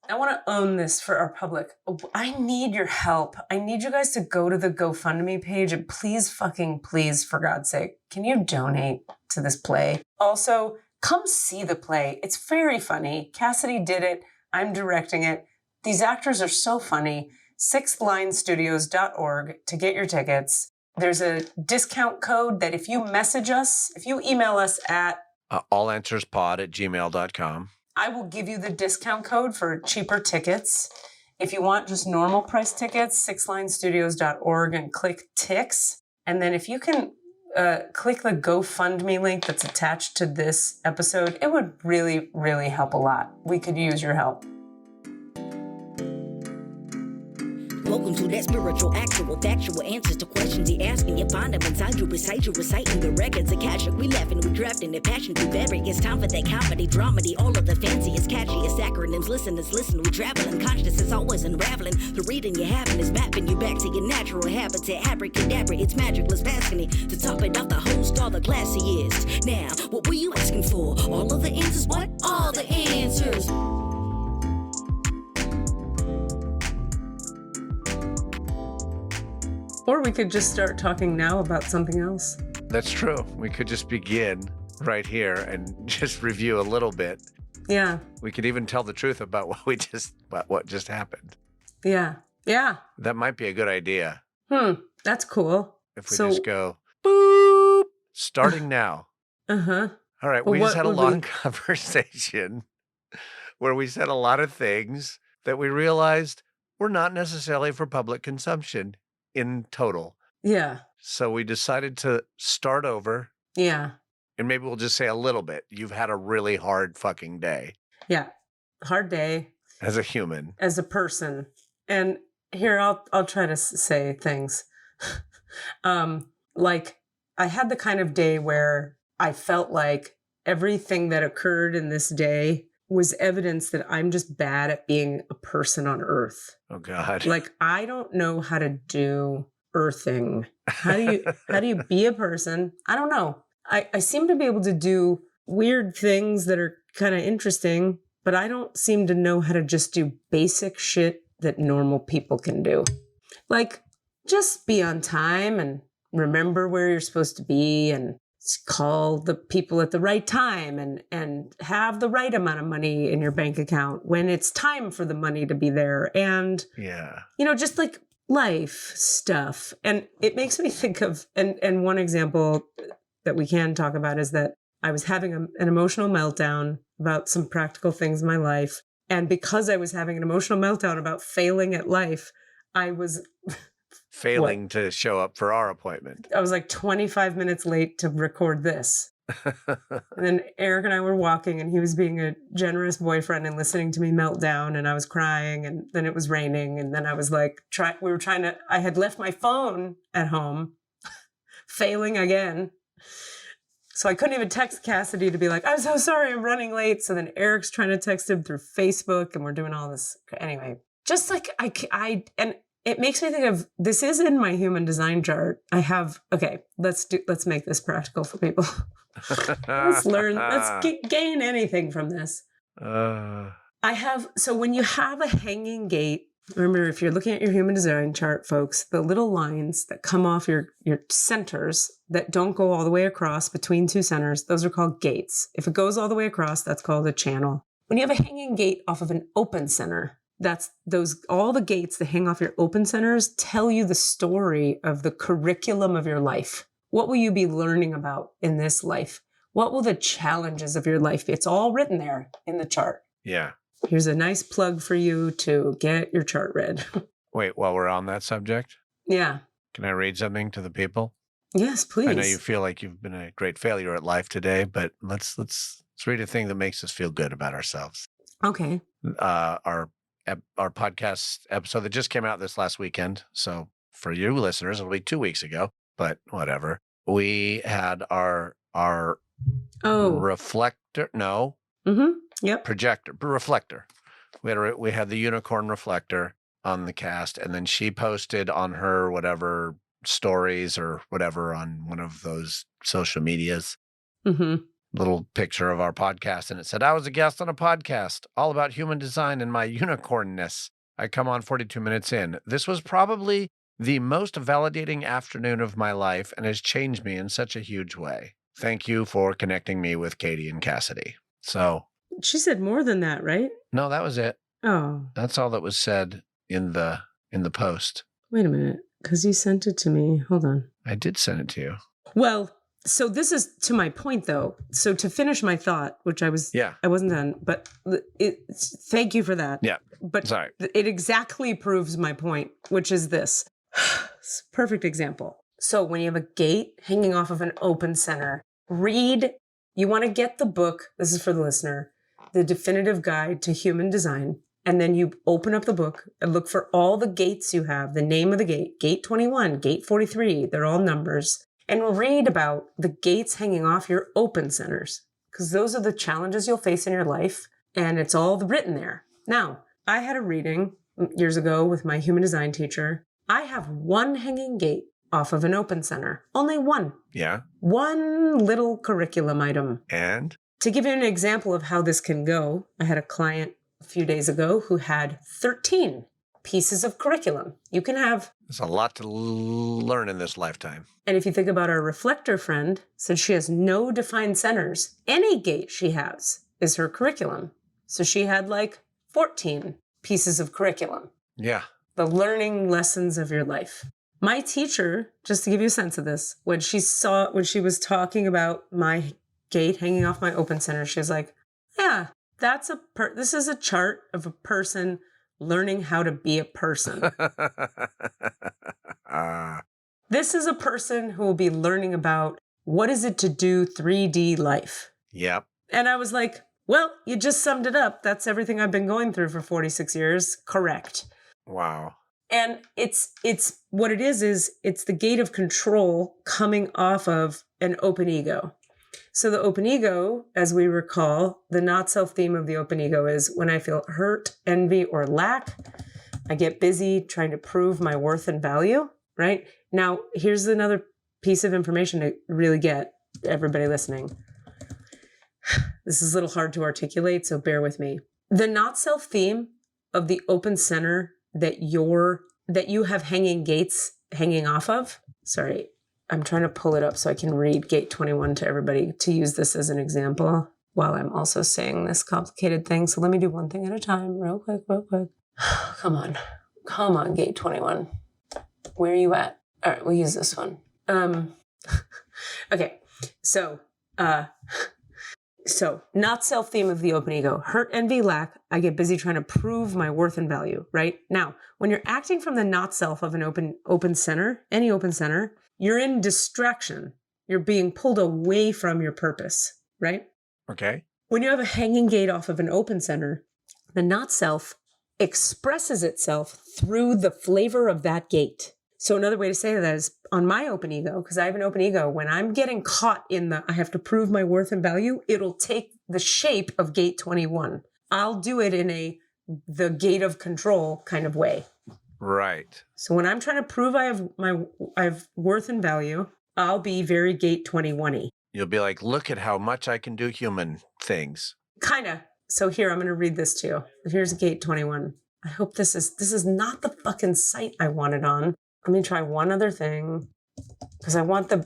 I want to own this for our public. I need your help. I need you guys to go to the GoFundMe page and please, for God's sake, can you donate to this play? Also, come see the play. It's very funny. Cassidy did it. I'm directing it. These actors are so funny. sixthlinestudios.org to get your tickets. There's a discount code that if you message us, if you email us at allanswerspod@gmail.com, I will give you the discount code for cheaper tickets. If you want just normal price tickets, sixthlinestudios.org and click Tix. And then if you can click the GoFundMe link that's attached to this episode, it would really, really help a lot. We could use your help. Welcome to that spiritual, actual, factual answers to questions you asking. You find them inside you, recite you, reciting the records. Akashic, we laughing, we drafting, the passion we vary. It's time for that comedy, dramedy, all of the fanciest, catchiest acronyms. Listeners, listen, we traveling. Consciousness always unraveling. The reading you're having is mapping you back to your natural habitat. Abracadabra, it's magicless, passionate. To top it off, the host, all the classiest. Now, what were you asking for? All of the answers? What? All the answers. Or we could just start talking now about something else. That's true. We could just begin right here and just review a little bit. Yeah. We could even tell the truth about what just happened. Yeah. Yeah. That might be a good idea. That's cool. If we just go, boop, starting now. Uh-huh. All right. We just had a long conversation where we said a lot of things that we realized were not necessarily for public consumption in total. Yeah. So we decided to start over. Yeah. And maybe we'll just say a little bit. You've had a really hard fucking day. Yeah. Hard day. As a human. As a person. And here, I'll try to say things. Like, I had the kind of day where I felt like everything that occurred in this day was evidence that I'm just bad at being a person on Earth. Oh God. Like, I don't know how to do earthing. How do you be a person? I don't know. I seem to be able to do weird things that are kind of interesting, but I don't seem to know how to just do basic shit that normal people can do. Like, just be on time and remember where you're supposed to be and call the people at the right time and have the right amount of money in your bank account when it's time for the money to be there. And, just like life stuff. And it makes me think of, and one example that we can talk about is that I was having an emotional meltdown about some practical things in my life. And because I was having an emotional meltdown about failing at life, I was failing to show up for our appointment. I was like 25 minutes late to record this. And then Eric and I were walking and he was being a generous boyfriend and listening to me melt down and I was crying and then it was raining. And then I was like, I had left my phone at home, failing again. So I couldn't even text Cassidy to be like, I'm so sorry, I'm running late. So then Eric's trying to text him through Facebook and we're doing all this. Anyway, just like and it makes me think of, this is in my human design chart. Let's make this practical for people. Let's gain anything from this. So when you have a hanging gate, remember, if you're looking at your human design chart, folks, the little lines that come off your centers that don't go all the way across between two centers, those are called gates. If it goes all the way across, that's called a channel. When you have a hanging gate off of an open center, all the gates that hang off your open centers tell you the story of the curriculum of your life. What will you be learning about in this life? What will the challenges of your life be? It's all written there in the chart. Yeah. Here's a nice plug for you to get your chart read. Wait, while we're on that subject? Yeah. Can I read something to the people? Yes, please. I know you feel like you've been a great failure at life today, but let's read a thing that makes us feel good about ourselves. Okay. Our podcast episode that just came out this last weekend. So for you listeners, it'll be 2 weeks ago, but whatever. We had our reflector. No. Mm-hmm. Yep. Reflector. We had the unicorn reflector on the cast, and then she posted on her stories or whatever on one of those social medias little picture of our podcast, and it said, I was a guest on a podcast all about human design and my unicornness. I come on 42 minutes in. This was probably the most validating afternoon of my life and has changed me in such a huge way. Thank you for connecting me with Katie and Cassidy. So She said more than that, right? no, that was it. Oh, That's all that was said in the post. wait a minute. Because you sent it to me. Hold on. I did send it to you. Well, so this is to my point, though. So to finish my thought, which I wasn't done, but thank you for that. Yeah. But Sorry. it exactly proves my point, which is this. It's a perfect example. So when you have a gate hanging off of an open center, you want to get the book. This is for the listener, The Definitive Guide to Human Design. And then you open up the book and look for all the gates you have, the name of the gate, gate 21, gate 43, they're all numbers. And read about the gates hanging off your open centers, because those are the challenges you'll face in your life, and it's all written there. Now, I had a reading years ago with my human design teacher. I have one hanging gate off of an open center, only one. Yeah. One little curriculum item. And? To give you an example of how this can go, I had a client a few days ago who had 13 pieces of curriculum. You can have... There's a lot to learn in this lifetime. And if you think about our reflector friend, since she has no defined centers, any gate she has is her curriculum. So she had like 14 pieces of curriculum. Yeah. The learning lessons of your life. My teacher, just to give you a sense of this, when she was talking about my gate hanging off my open center, she was like, yeah, this is a chart of a person learning how to be a person. This is a person who will be learning about what is it to do 3D life. Yep. And I was like, well, you just summed it up. That's everything I've been going through for 46 years. Correct. Wow. And it's what it is it's the gate of control coming off of an open ego. So the open ego, as we recall, the not self theme of the open ego is when I feel hurt, envy, or lack, I get busy trying to prove my worth and value, right? Now, here's another piece of information to really get everybody listening. This is a little hard to articulate, so bear with me. The not self theme of the open center that you have hanging gates hanging off of. Sorry, I'm trying to pull it up so I can read gate 21 to everybody to use this as an example while I'm also saying this complicated thing. So let me do one thing at a time, real quick. Come on, gate 21. Where are you at? All right, we'll use this one. Okay, so not self-theme of the open ego. Hurt, envy, lack. I get busy trying to prove my worth and value, right? Now, when you're acting from the not self of an open center, any open center, you're in distraction. You're being pulled away from your purpose, right? Okay. When you have a hanging gate off of an open center, the not self expresses itself through the flavor of that gate. So another way to say that is on my open ego, because I have an open ego, when I'm getting caught in I have to prove my worth and value, it'll take the shape of gate 21. I'll do it in the gate of control kind of way. Right. So when I'm trying to prove I have worth and value, I'll be very gate 21-y. You'll be like, look at how much I can do human things. Kind of. So here, I'm going to read this to you. Here's gate 21. I hope this is not the fucking site I wanted on. Let me try one other thing, because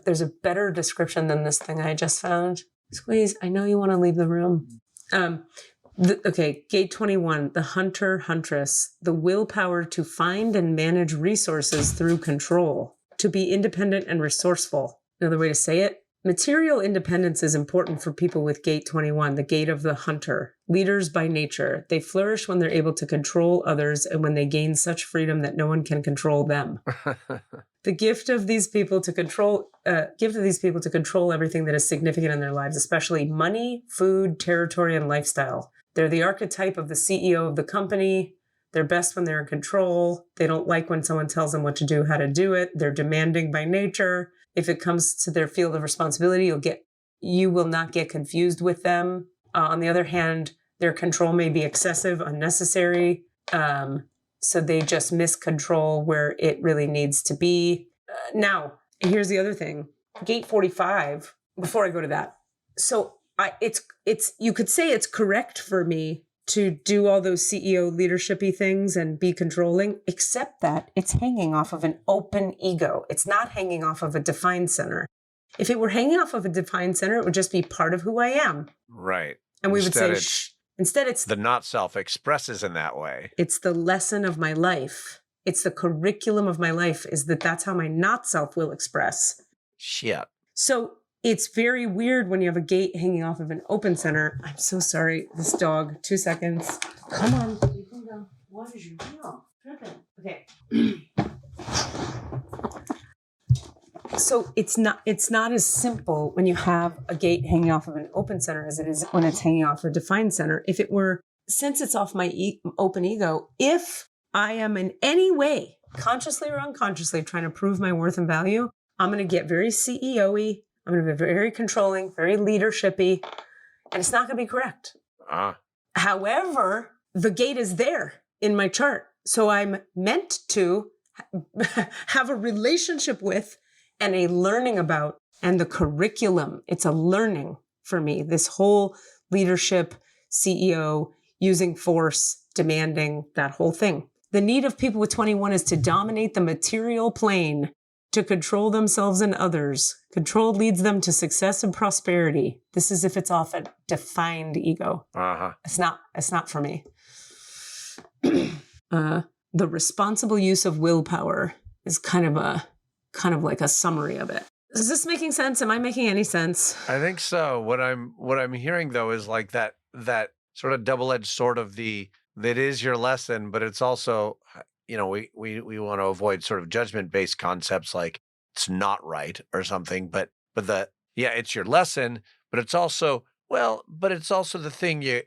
there's a better description than this thing I just found. Squeeze, I know you want to leave the room. Okay, gate 21, the hunter, huntress, the willpower to find and manage resources through control, to be independent and resourceful. Another way to say it, material independence is important for people with gate 21, the gate of the hunter. Leaders by nature, they flourish when they're able to control others and when they gain such freedom that no one can control them. The gift of these people to control everything that is significant in their lives, especially money, food, territory, and lifestyle. They're the archetype of the CEO of the company. They're best when they're in control. They don't like when someone tells them what to do, how to do it. They're demanding by nature. If it comes to their field of responsibility, you will not get confused with them. On the other hand, their control may be excessive, unnecessary. So they just miss control where it really needs to be. Now, here's the other thing. Gate 45, before I go to that. So it's you could say it's correct for me to do all those CEO leadershipy things and be controlling, except that it's hanging off of an open ego. It's not hanging off of a defined center. If it were hanging off of a defined center, it would just be part of who I am. Right. And we would say, instead it's the not self expresses in that way. It's the lesson of my life. It's the curriculum of my life, is that's how my not self will express. Shit. So it's very weird when you have a gate hanging off of an open center. I'm so sorry. This dog, 2 seconds. Come on. You can go. What is your deal? Okay. So it's not as simple when you have a gate hanging off of an open center as it is when it's hanging off a defined center. If it were, since it's off my open ego, if I am in any way, consciously or unconsciously, trying to prove my worth and value, I'm going to get very CEO-y. I'm going to be very controlling, very leadership-y, and it's not going to be correct. However, the gate is there in my chart. So I'm meant to have a relationship with and a learning about, and the curriculum. It's a learning for me. This whole leadership, CEO, using force, demanding, that whole thing. The need of people with 21 is to dominate the material plane, to control themselves and others. Control leads them to success and prosperity. This is if it's off a defined ego. It's not for me. The responsible use of willpower is kind of like a summary of it. Is this making sense? Am I making any sense? I think so. What I'm hearing though is like that sort of double-edged sword of that is your lesson, but it's also, we want to avoid sort of judgment-based concepts like it's not right or something, but it's your lesson, but it's also the thing you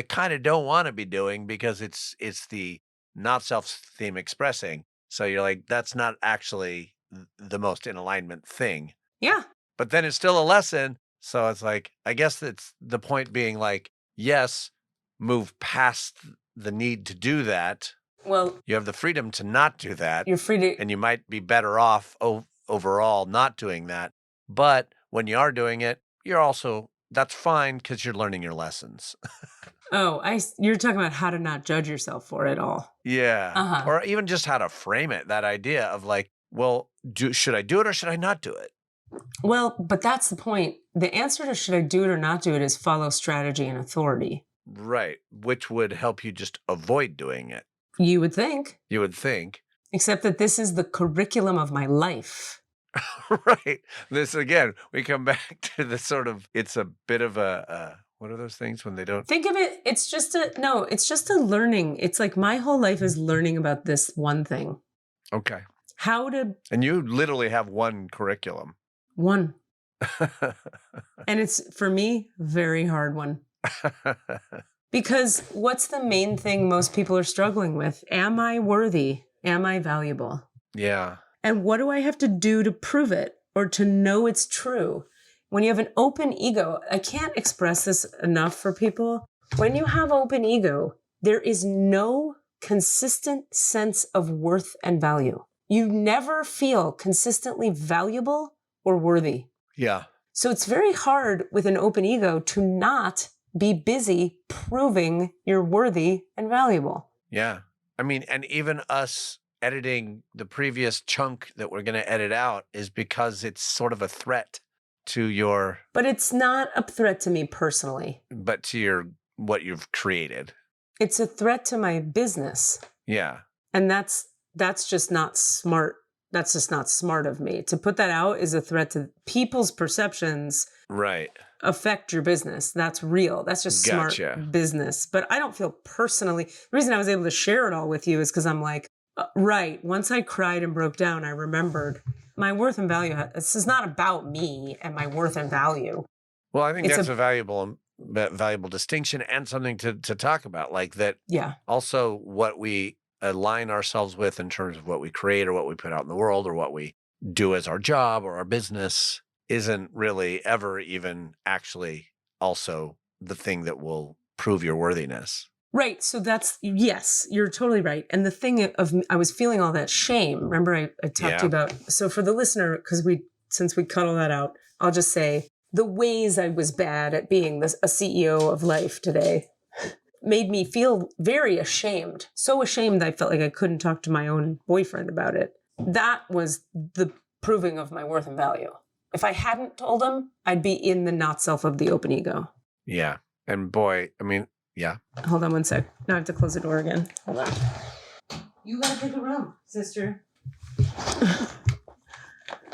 kind of don't want to be doing because it's the not self-theme expressing. So you're like, that's not actually the most in alignment thing. Yeah. But then it's still a lesson. So it's like, I guess it's the point being like, yes, move past the need to do that. Well, you have the freedom to not do that. You're free to, and you might be better off overall not doing that. But when you are doing it, that's fine because you're learning your lessons. You're talking about how to not judge yourself for it all. Yeah. Or even just how to frame it, that idea of like, well, should I do it or should I not do it? Well, but that's the point. The answer to should I do it or not do it is follow strategy and authority. Right. Which would help you just avoid doing it. You would think. Except that this is the curriculum of my life. Right. This, again, we come back to the sort of, it's a bit of a what are those things when they don't? Think of it, it's just a learning. It's like my whole life is learning about this one thing. Okay. And you literally have one curriculum. One. And it's, for me, very hard one. Because what's the main thing most people are struggling with? Am I worthy? Am I valuable? Yeah. And what do I have to do to prove it or to know it's true? When you have an open ego, I can't express this enough for people. When you have open ego, there is no consistent sense of worth and value. You never feel consistently valuable or worthy. Yeah. So it's very hard with an open ego to not be busy proving you're worthy and valuable. Yeah. I mean, and even us editing the previous chunk that we're going to edit out is because it's sort of a threat to your... But it's not a threat to me personally. But to what you've created. It's a threat to my business. Yeah. And that's just not smart. That's just not smart of me. To put that out is a threat to people's perceptions. Right. Affect your business. That's real. That's just smart business. But I don't feel personally... The reason I was able to share it all with you is because I'm like, right. Once I cried and broke down, I remembered my worth and value. This is not about me and my worth and value. Well, I think that's a valuable distinction and something to talk about. Like that. Yeah. Also, what we align ourselves with in terms of what we create or what we put out in the world or what we do as our job or our business isn't really ever even actually also the thing that will prove your worthiness. Right. So yes, you're totally right. And the thing I was feeling all that shame. Remember I talked to you about, so for the listener, since we cut all that out, I'll just say the ways I was bad at being a CEO of life today made me feel very ashamed. So ashamed I felt like I couldn't talk to my own boyfriend about it. That was the proving of my worth and value. If I hadn't told him, I'd be in the not self of the open ego. Yeah. And boy, I mean, yeah. Hold on one sec. Now I have to close the door again. Hold on. You gotta take a room, sister.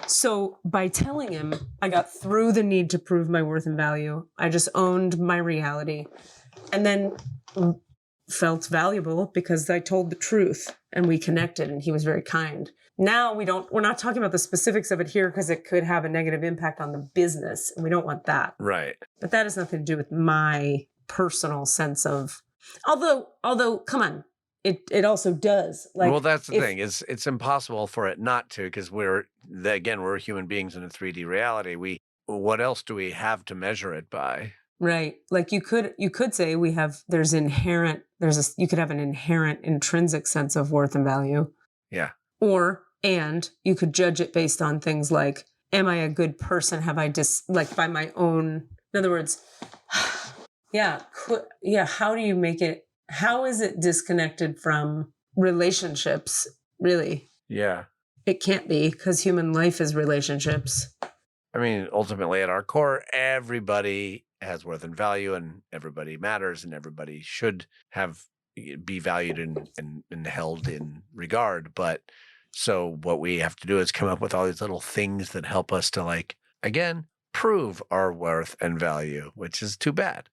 So by telling him, I got through the need to prove my worth and value. I just owned my reality and then felt valuable because I told the truth and we connected and he was very kind. Now we're not talking about the specifics of it here because it could have a negative impact on the business and we don't want that. Right. But that has nothing to do with my personal sense of, although come on, it also does. Like, well, that's the thing. It's impossible for it not to, because we're human beings in a 3D reality. What else do we have to measure it by? Right. Like you could say you could have an inherent intrinsic sense of worth and value. Yeah. And you could judge it based on things like, am I a good person? Have I by my own, in other words, how do you make it, how is it disconnected from relationships, really? Yeah. It can't be, because human life is relationships. I mean, ultimately, at our core, everybody has worth and value, and everybody matters, and everybody should be valued and held in regard. But so what we have to do is come up with all these little things that help us to, like, again, prove our worth and value, which is too bad,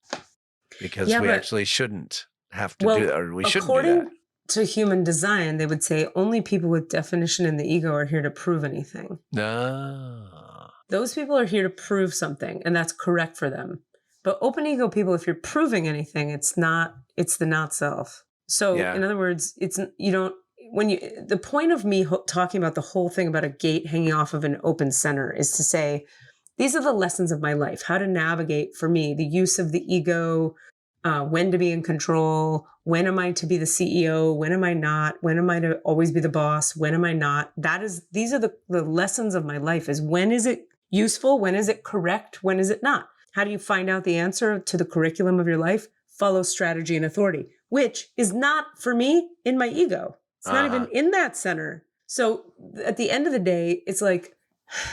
because we actually shouldn't have to do that, or we shouldn't do that. According to human design, they would say only people with definition in the ego are here to prove anything. No. Those people are here to prove something, and that's correct for them. But open ego people, if you're proving anything, it's the not self. So in other words, the point of me talking about the whole thing about a gate hanging off of an open center is to say, these are the lessons of my life, how to navigate for me, the use of the ego, when to be in control, when am I to be the CEO, when am I not, when am I to always be the boss, when am I not? These are the lessons of my life, is when is it useful, when is it correct, when is it not? How do you find out the answer to the curriculum of your life? Follow strategy and authority, which is not for me in my ego. It's not even in that center. So at the end of the day, it's like,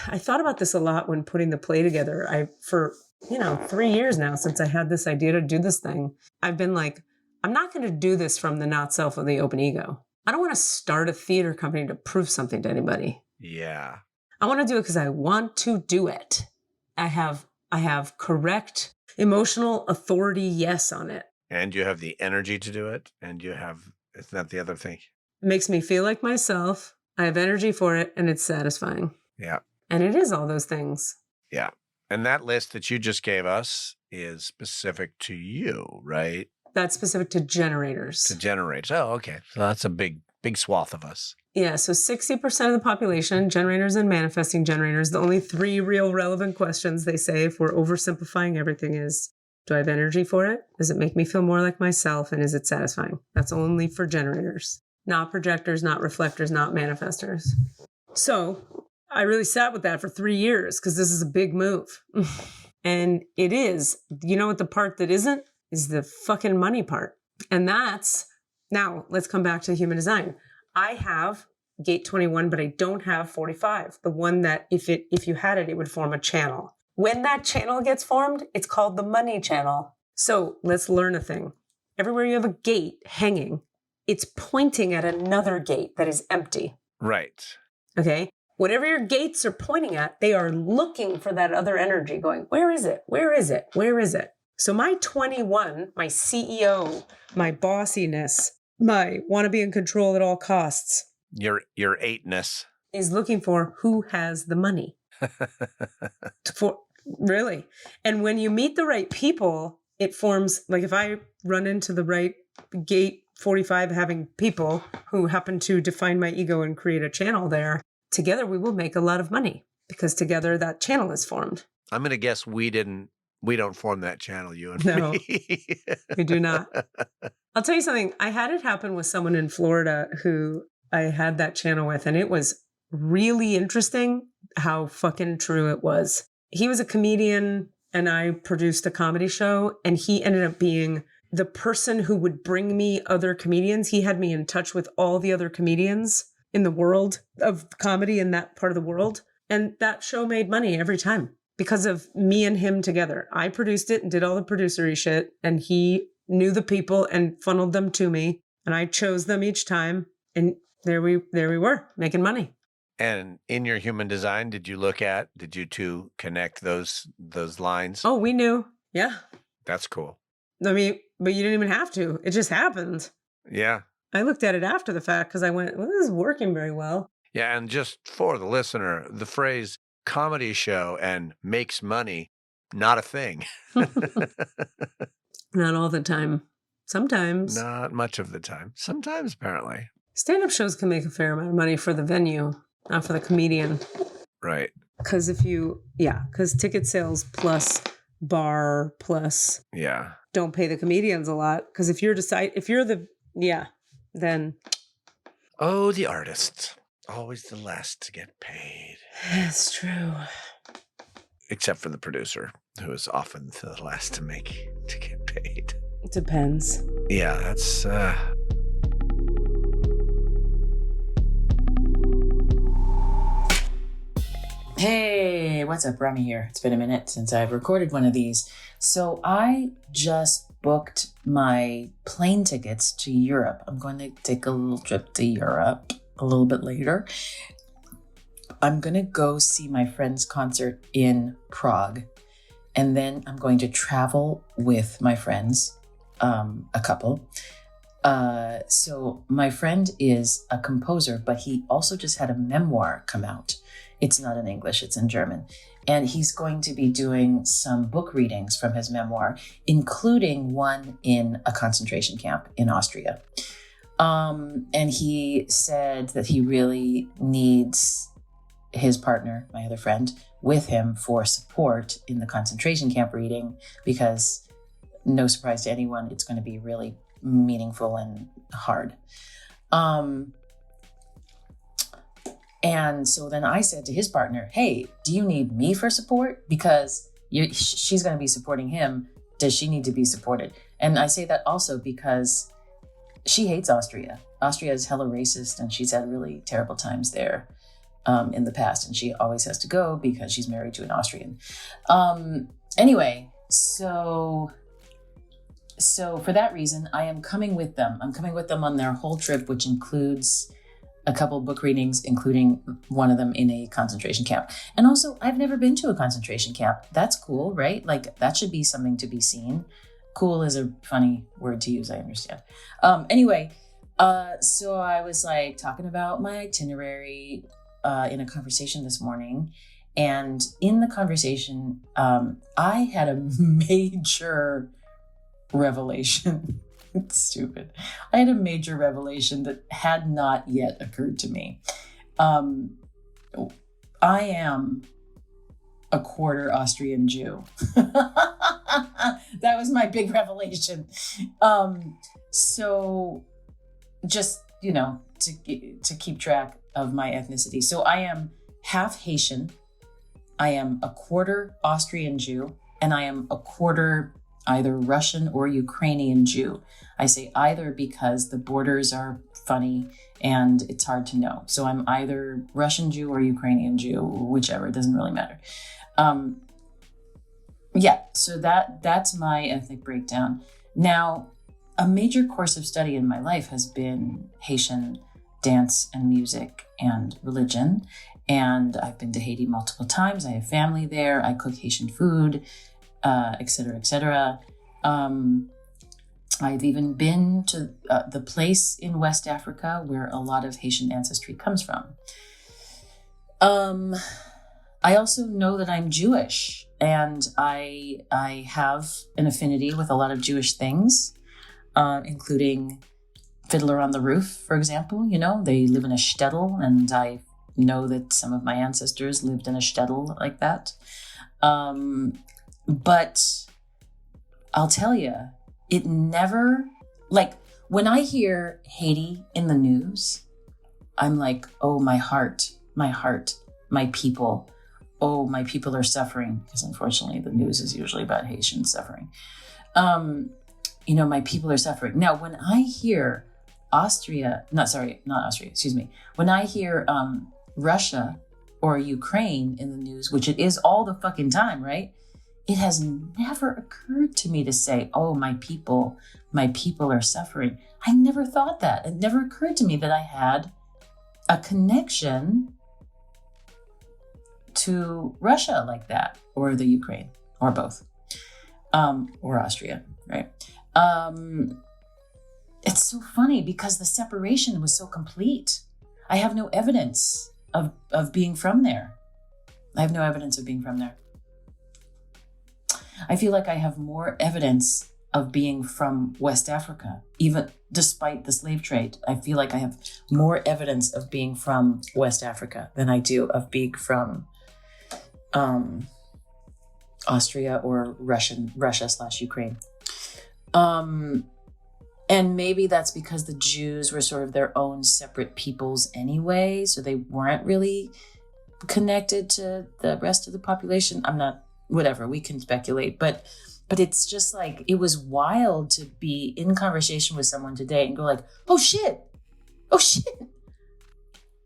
I thought about this a lot when putting the play together. For 3 years now since I had this idea to do this thing, I've been like, I'm not going to do this from the not self of the open ego. I don't want to start a theater company to prove something to anybody. Yeah. I want to do it because I want to do it. I have correct emotional authority yes on it. And you have the energy to do it. And it's not the other thing. It makes me feel like myself. I have energy for it, and it's satisfying. Yeah. And it is all those things. Yeah. And that list that you just gave us is specific to you, right? That's specific to generators. To generators. Oh, okay. So that's a big swath of us. Yeah. So 60% of the population, generators and manifesting generators, the only 3 real relevant questions they say, if we're oversimplifying everything, is, do I have energy for it? Does it make me feel more like myself? And is it satisfying? That's only for generators, not projectors, not reflectors, not manifestors. So I really sat with that for 3 years because this is a big move. And it is. You know what the part that isn't? Is the fucking money part. And that's, now let's come back to human design. I have gate 21, but I don't have 45. The one that if you had it, it would form a channel. When that channel gets formed, it's called the money channel. So let's learn a thing. Everywhere you have a gate hanging, it's pointing at another gate that is empty. Right. Okay. Whatever your gates are pointing at, they are looking for that other energy going, where is it? Where is it? Where is it? So my 21, my CEO, my bossiness, my want to be in control at all costs. Your 8-ness. Is looking for who has the money. Really. And when you meet the right people, it forms, like if I run into the right gate 45 having people who happen to define my ego and create a channel there, together we will make a lot of money because together that channel is formed. I'm going to guess we don't form that channel, you and no, me. We do not. I'll tell you something. I had it happen with someone in Florida who I had that channel with, and it was really interesting how fucking true it was. He was a comedian. and I produced a comedy show, and he ended up being the person who would bring me other comedians. He had me in touch with all the other comedians in the world of comedy in that part of the world. And that show made money every time because of me and him together. I produced it and did all the producery shit, and he knew the people and funneled them to me, and I chose them each time. And there we were making money. And in your human design, did you two connect those lines? Oh, we knew. Yeah. That's cool. I mean, but you didn't even have to. It just happened. Yeah. I looked at it after the fact because I went, well, this is working very well. Yeah. And just for the listener, the phrase comedy show and makes money, not a thing. Not all the time. Sometimes. Not much of the time. Sometimes, apparently. Stand-up shows can make a fair amount of money for the venue, not for the comedian. Right. Because because ticket sales plus bar plus don't pay the comedians a lot. Because then. Oh, the artists. Always the last to get paid. That's true. Except for the producer, who is often the last to get paid. It depends. Yeah, that's Hey, what's up? Remy here. It's been a minute since I've recorded one of these. So I just booked my plane tickets to Europe. I'm going to take a little trip to Europe a little bit later. I'm going to go see my friend's concert in Prague. And then I'm going to travel with my friends, a couple. So my friend is a composer, but he also just had a memoir come out. It's not in English, it's in German. And he's going to be doing some book readings from his memoir, including one in a concentration camp in Austria. And he said that he really needs his partner, my other friend, with him for support in the concentration camp reading, because no surprise to anyone, it's going to be really meaningful and hard. And so then I said to his partner, hey, do you need me for support? Because she's going to be supporting him. Does she need to be supported? And I say that also because she hates Austria. Austria is hella racist, and she's had really terrible times there in the past. And she always has to go because she's married to an Austrian. Anyway, so for that reason, I am coming with them. I'm coming with them on their whole trip, which includes a couple book readings, including one of them in a concentration camp. And also, I've never been to a concentration camp. That's cool, right? Like, that should be something to be seen. Cool is a funny word to use, I understand. Anyway, so I was like talking about my itinerary in a conversation this morning. And in the conversation, I had a major revelation. It's stupid. I had a major revelation that had not yet occurred to me. I am a quarter Austrian Jew. That was my big revelation. So just, to keep track of my ethnicity. So I am half Haitian. I am a quarter Austrian Jew, and I am a quarter either Russian or Ukrainian Jew. I say either because the borders are funny and it's hard to know. So I'm either Russian Jew or Ukrainian Jew, whichever, it doesn't really matter. So that's my ethnic breakdown. Now, a major course of study in my life has been Haitian dance and music and religion. And I've been to Haiti multiple times. I have family there. I cook Haitian food, et cetera, et cetera. I've even been to the place in West Africa where a lot of Haitian ancestry comes from. I also know that I'm Jewish, and I have an affinity with a lot of Jewish things, including Fiddler on the Roof, for example. They live in a shtetl, and I know that some of my ancestors lived in a shtetl like that. But I'll tell you, it never, when I hear Haiti in the news, I'm like, oh, my heart, my people. oh, my people are suffering, because unfortunately the news is usually about Haitians suffering. My people are suffering. Now, when I hear when I hear Russia or Ukraine in the news, which it is all the fucking time, right? It has never occurred to me to say, oh, my people are suffering. I never thought that. It never occurred to me that I had a connection to Russia like that, or the Ukraine, or both, or Austria, right? It's so funny because the separation was so complete. I have no evidence of being from there. I feel like I have more evidence of being from West Africa, even despite the slave trade. I feel like I have more evidence of being from West Africa than I do of being from Austria or Russia/Ukraine. And maybe that's because the Jews were sort of their own separate peoples anyway, so they weren't really connected to the rest of the population. Whatever, we can speculate, but it's just like, it was wild to be in conversation with someone today and go like, oh shit,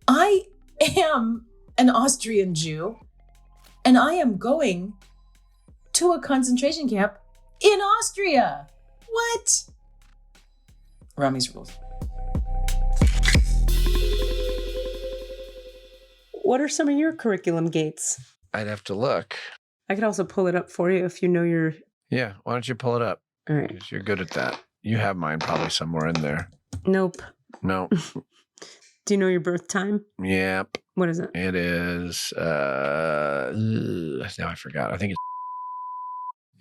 I am an Austrian Jew and I am going to a concentration camp in Austria. What? Remy's rules. What are some of your curriculum gates? I'd have to look. I could also pull it up for you if you know your... Yeah, why don't you pull it up? All right. 'Cause you're good at that. You have mine probably somewhere in there. Nope. No. Do you know your birth time? Yep. What is it? It is, now I forgot. I think it's...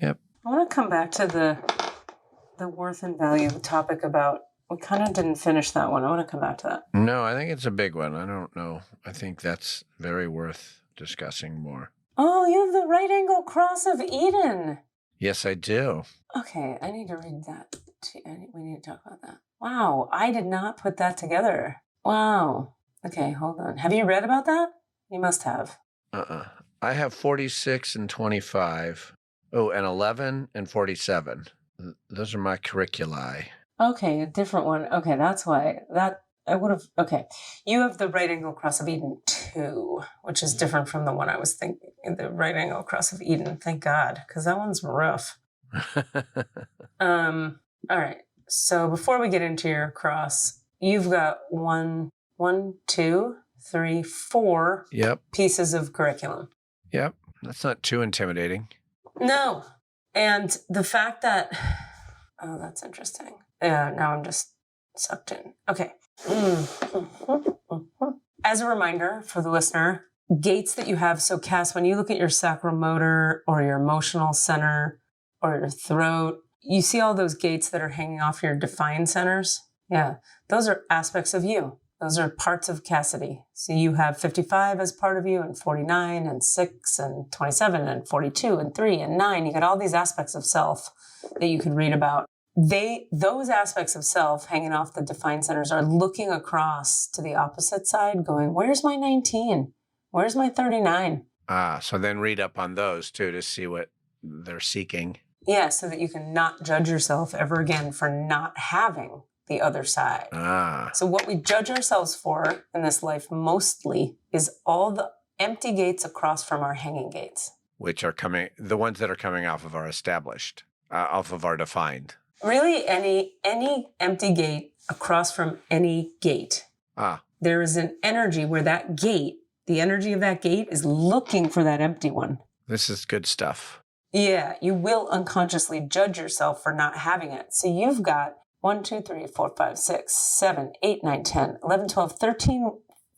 Yep. I want to come back to the worth and value topic about... We kind of didn't finish that one. I want to come back to that. No, I think it's a big one. I don't know. I think that's very worth discussing more. Oh, you have the right angle cross of Eden. Yes, I do. Okay, I need to read that. We need to talk about that. Wow, I did not put that together. Wow. Okay, hold on. Have you read about that? You must have. I have 46 and 25. Oh, and 11 and 47. Those are my curriculi. Okay, a different one. Okay, that's why. I would have... Okay. You have the right angle cross of Eden 2, which is different from the one I was thinking. The right angle cross of Eden. Thank God, because that one's rough. All right. So before we get into your cross, you've got 1, 2, 3, 4 Yep. pieces of curriculum. Yep. That's not too intimidating. No. And the fact that... Oh, that's interesting. Now I'm just sucked in. Okay. As a reminder for the listener, gates that you have. So Cass, when you look at your sacromotor or your emotional center or your throat, you see all those gates that are hanging off your defined centers? Yeah. Those are aspects of you. Those are parts of Cassidy. So you have 55 as part of you, and 49 and 6 and 27 and 42 and 3 and 9. You got all these aspects of self that you could read about. Those aspects of self hanging off the defined centers are looking across to the opposite side going, where's my 19? Where's my 39? So then read up on those too to see what they're seeking. Yeah, so that you can not judge yourself ever again for not having the other side. So what we judge ourselves for in this life mostly is all the empty gates across from our hanging gates. Which are the ones that are coming off of our established, off of our defined. Really, any empty gate across from any gate. There is an energy where that gate, the energy of that gate is looking for that empty one. This is good stuff. Yeah, you will unconsciously judge yourself for not having it. So you've got 1, 2, 3, 4, 5, 6, 7, 8, 9, 10, 11, 12, 13,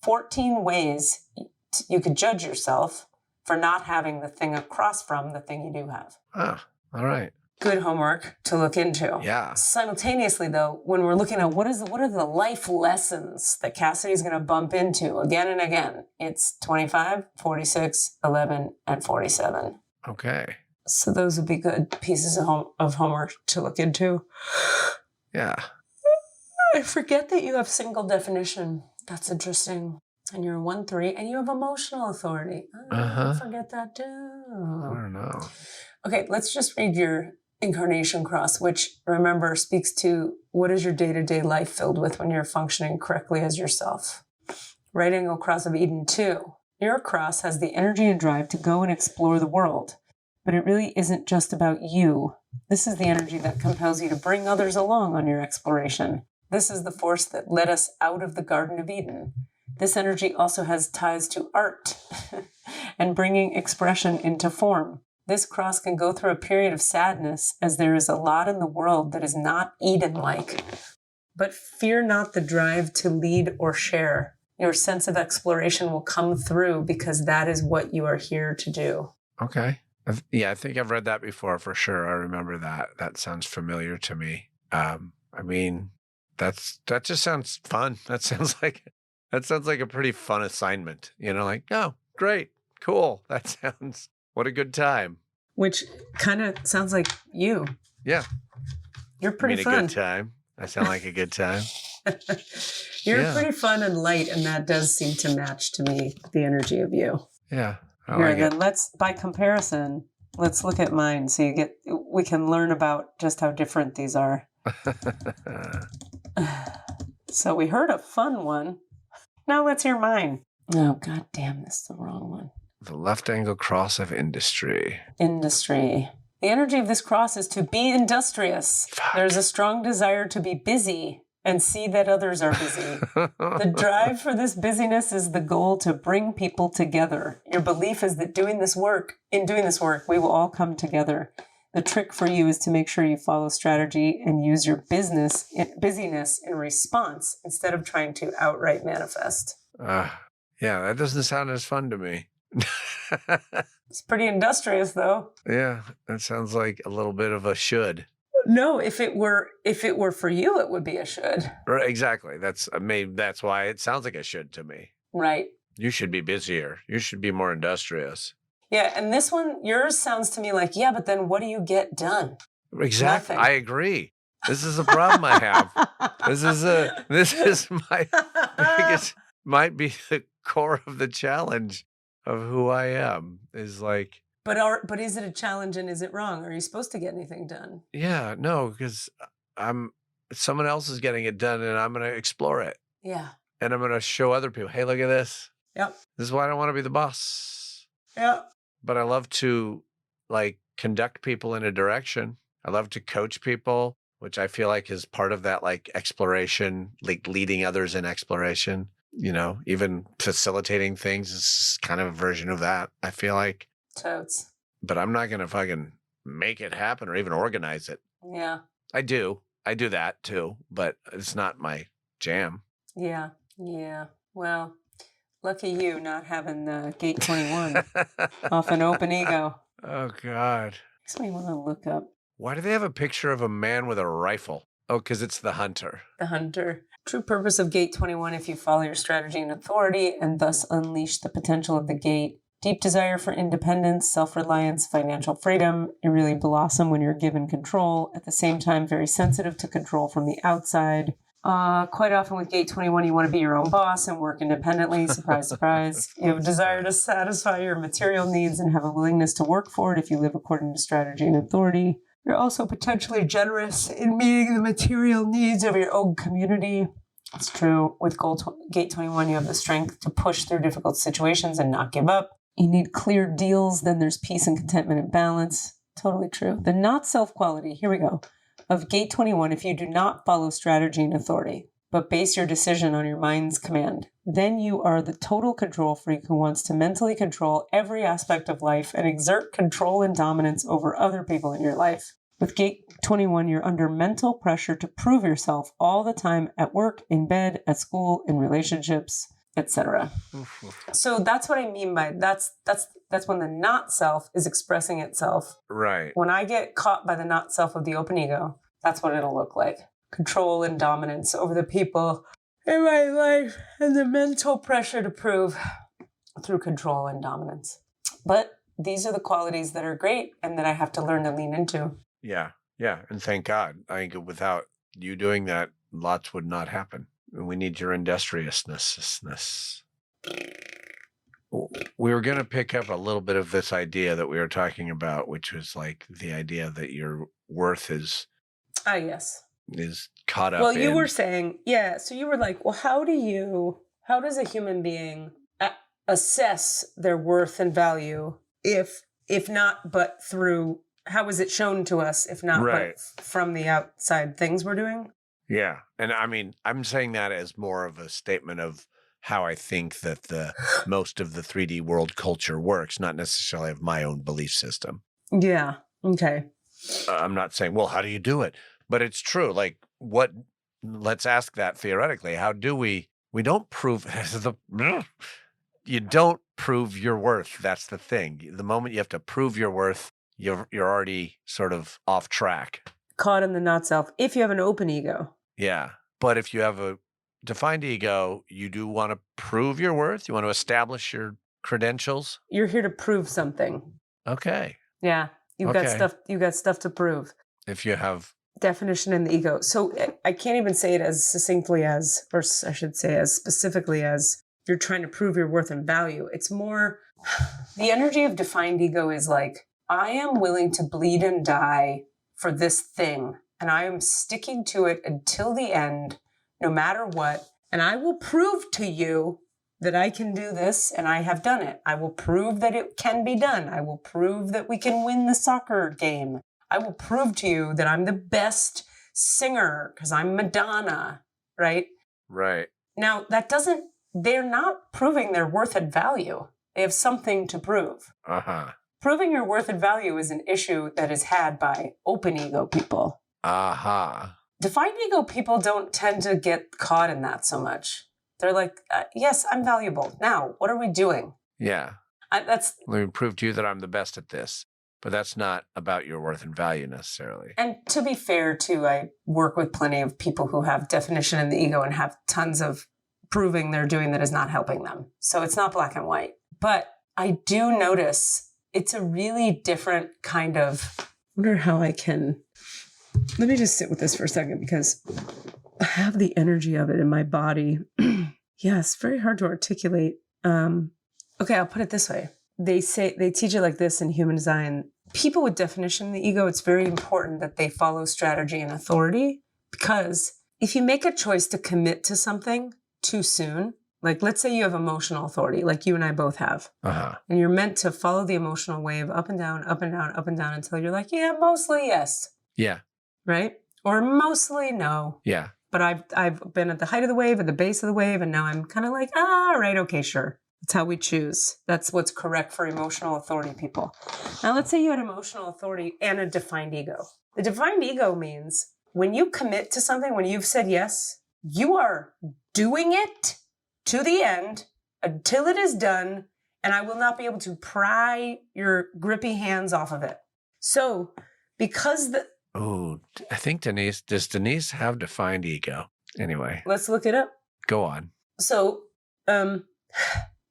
14 ways you could judge yourself for not having the thing across from the thing you do have. All right. Good homework to look into. Yeah. Simultaneously, though, when we're looking at what are the life lessons that Cassidy's going to bump into again and again, it's 25, 46, 11, and 47. Okay. So those would be good pieces of homework to look into. Yeah. I forget that you have single definition. That's interesting. And you're a 1-3, and you have emotional authority. Oh, Uh-huh. forget that too. I don't know. Okay, let's just read your incarnation cross, which, remember, speaks to what is your day-to-day life filled with when you're functioning correctly as yourself. Right angle cross of Eden 2. Your cross has the energy and drive to go and explore the world, but it really isn't just about you. This is the energy that compels you to bring others along on your exploration. This is the force that led us out of the Garden of Eden. This energy also has ties to art and bringing expression into form. This cross can go through a period of sadness, as there is a lot in the world that is not Eden-like. But fear not the drive to lead or share. Your sense of exploration will come through because that is what you are here to do. Okay. I think I've read that before for sure. I remember that. That sounds familiar to me. I mean, that just sounds fun. That sounds like a pretty fun assignment. Like, oh, great, cool. That sounds, what a good time. Which kind of sounds like you. Yeah. You're pretty fun. fun. A good time. I sound like a good time. You're pretty fun and light, and that does seem to match to me the energy of you. Yeah. Then by comparison, let's look at mine so we can learn about just how different these are. So we heard a fun one. Now let's hear mine. Oh, god damn, this is the wrong one. The left angle cross of industry. Industry. The energy of this cross is to be industrious. Fuck. There's a strong desire to be busy and see that others are busy. The drive for this busyness is the goal to bring people together. Your belief is that in doing this work, we will all come together. The trick for you is to make sure you follow strategy and use your busyness in response instead of trying to outright manifest. Yeah, that doesn't sound as fun to me. It's pretty industrious, though. Yeah, that sounds like a little bit of a should. No, if it were for you, it would be a should. Right, exactly. That's why it sounds like a should to me. Right. You should be busier. You should be more industrious. Yeah, and this one, yours sounds to me like, yeah, but then what do you get done? Exactly. Nothing. I agree. This is a problem I have. This is my biggest, might be the core of the challenge of who I am, is like. But is it a challenge and is it wrong? Are you supposed to get anything done? Yeah, no, because someone else is getting it done and I'm going to explore it. Yeah. And I'm going to show other people, hey, look at this. Yep. This is why I don't want to be the boss. Yeah. But I love to conduct people in a direction. I love to coach people, which I feel like is part of that exploration, leading others in exploration, even facilitating things is kind of a version of that, I feel like. Totes. But I'm not going to fucking make it happen or even organize it. Yeah. I do that too, but it's not my jam. Yeah. Yeah. Well, lucky you not having the Gate 21 off an open ego. Oh, God. Makes me want to look up. Why do they have a picture of a man with a rifle? Oh, because it's the hunter. The hunter. True purpose of Gate 21, if you follow your strategy and authority and thus unleash the potential of the gate. Deep desire for independence, self-reliance, financial freedom. You really blossom when you're given control. At the same time, very sensitive to control from the outside. Quite often with Gate 21, you want to be your own boss and work independently. Surprise, surprise. You have a desire to satisfy your material needs and have a willingness to work for it if you live according to strategy and authority. You're also potentially generous in meeting the material needs of your own community. It's true. With Gate 21, you have the strength to push through difficult situations and not give up. You need clear deals, then there's peace and contentment and balance. Totally true. The not self quality, here we go, of Gate 21, if you do not follow strategy and authority, but base your decision on your mind's command, then you are the total control freak who wants to mentally control every aspect of life and exert control and dominance over other people in your life. With Gate 21, you're under mental pressure to prove yourself all the time at work, in bed, at school, in relationships, etc. So that's what I mean by that's when the not self is expressing itself. Right. When I get caught by the not self of the open ego, that's what it'll look like. Control and dominance over the people in my life and the mental pressure to prove through control and dominance. But these are the qualities that are great and that I have to learn to lean into. Yeah. Yeah. And thank God. I think without you doing that, lots would not happen. We need your industriousness. We were going to pick up a little bit of this idea that we were talking about, which was like the idea that your worth is yes. Caught up Well, you in. were saying, yeah. So you were like, well, how does a human being assess their worth and value if not but through, how is it shown to us if not Right. but from the outside things we're doing? Yeah. And I mean, I'm saying that as more of a statement of how I think that the most of the 3D world culture works, not necessarily of my own belief system. Yeah. Okay. I'm not saying, well, how do you do it? But it's true. Like, let's ask that theoretically. How do we don't prove you don't prove your worth. That's the thing. The moment you have to prove your worth, you're already sort of off track. Caught in the not self. If you have an open ego. Yeah. But if you have a defined ego, you do want to prove your worth. You want to establish your credentials. You're here to prove something. Okay. Yeah. You've got stuff to prove. If you have definition in the ego. So I can't even say it as succinctly as, or I should say as specifically as you're trying to prove your worth and value. It's more the energy of defined ego is like, I am willing to bleed and die for this thing. And I am sticking to it until the end, no matter what. And I will prove to you that I can do this, and I have done it. I will prove that it can be done. I will prove that we can win the soccer game. I will prove to you that I'm the best singer because I'm Madonna, right? Right. Now, they're not proving their worth and value. They have something to prove. Uh-huh. Proving your worth and value is an issue that is had by open ego people. Uh-huh. Defined ego people don't tend to get caught in that so much. They're like, yes, I'm valuable. Now, what are we doing? Yeah. Let me prove to you that I'm the best at this. But that's not about your worth and value necessarily. And to be fair, too, I work with plenty of people who have definition in the ego and have tons of proving they're doing that is not helping them. So it's not black and white. But I do notice it's a really different kind of, I wonder how I can, let me just sit with this for a second because I have the energy of it in my body. Yeah, it's very hard to articulate. Okay, I'll put it this way. They teach it like this in human design. People with definition in the ego, it's very important that they follow strategy and authority, because if you make a choice to commit to something too soon, like let's say you have emotional authority, like you and I both have, and you're meant to follow the emotional wave up and down, up and down, up and down until you're like, yeah, mostly yes. Yeah. Right? Or mostly no. Yeah. But I've been at the height of the wave, at the base of the wave, and now I'm kind of like, right, okay, sure. That's how we choose. That's what's correct for emotional authority people. Now, let's say you had emotional authority and a defined ego. The defined ego means when you commit to something, when you've said yes, you are doing it to the end until it is done, and I will not be able to pry your grippy hands off of it. So, because I think does Denise have defined ego? Anyway. Let's look it up. Go on. So,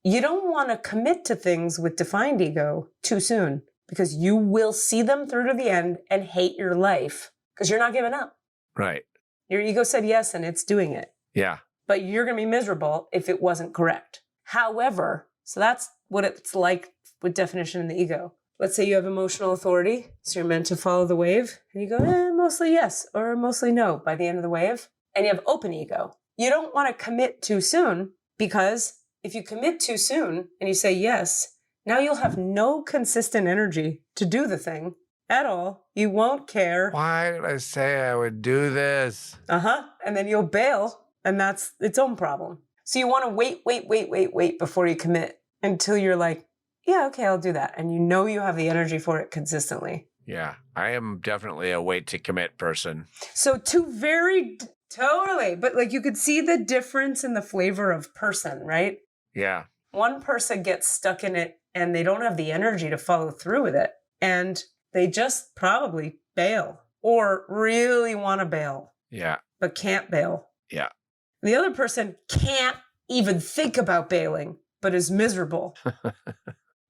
you don't want to commit to things with defined ego too soon, because you will see them through to the end and hate your life because you're not giving up. Right. Your ego said yes and it's doing it. Yeah. But you're going to be miserable if it wasn't correct. However, so that's what it's like with definition in the ego. Let's say you have emotional authority, so you're meant to follow the wave, and you go, mostly yes or mostly no by the end of the wave. And you have open ego. You don't want to commit too soon, because if you commit too soon and you say yes, now you'll have no consistent energy to do the thing at all. You won't care. Why did I say I would do this? And then you'll bail, and that's its own problem. So you want to wait before you commit until you're like, yeah, okay, I'll do that. And you know you have the energy for it consistently. Yeah, I am definitely a wait to commit person. So totally. But like you could see the difference in the flavor of person, right? Yeah. One person gets stuck in it and they don't have the energy to follow through with it. And they just probably bail or really want to bail. Yeah. But can't bail. Yeah. The other person can't even think about bailing, but is miserable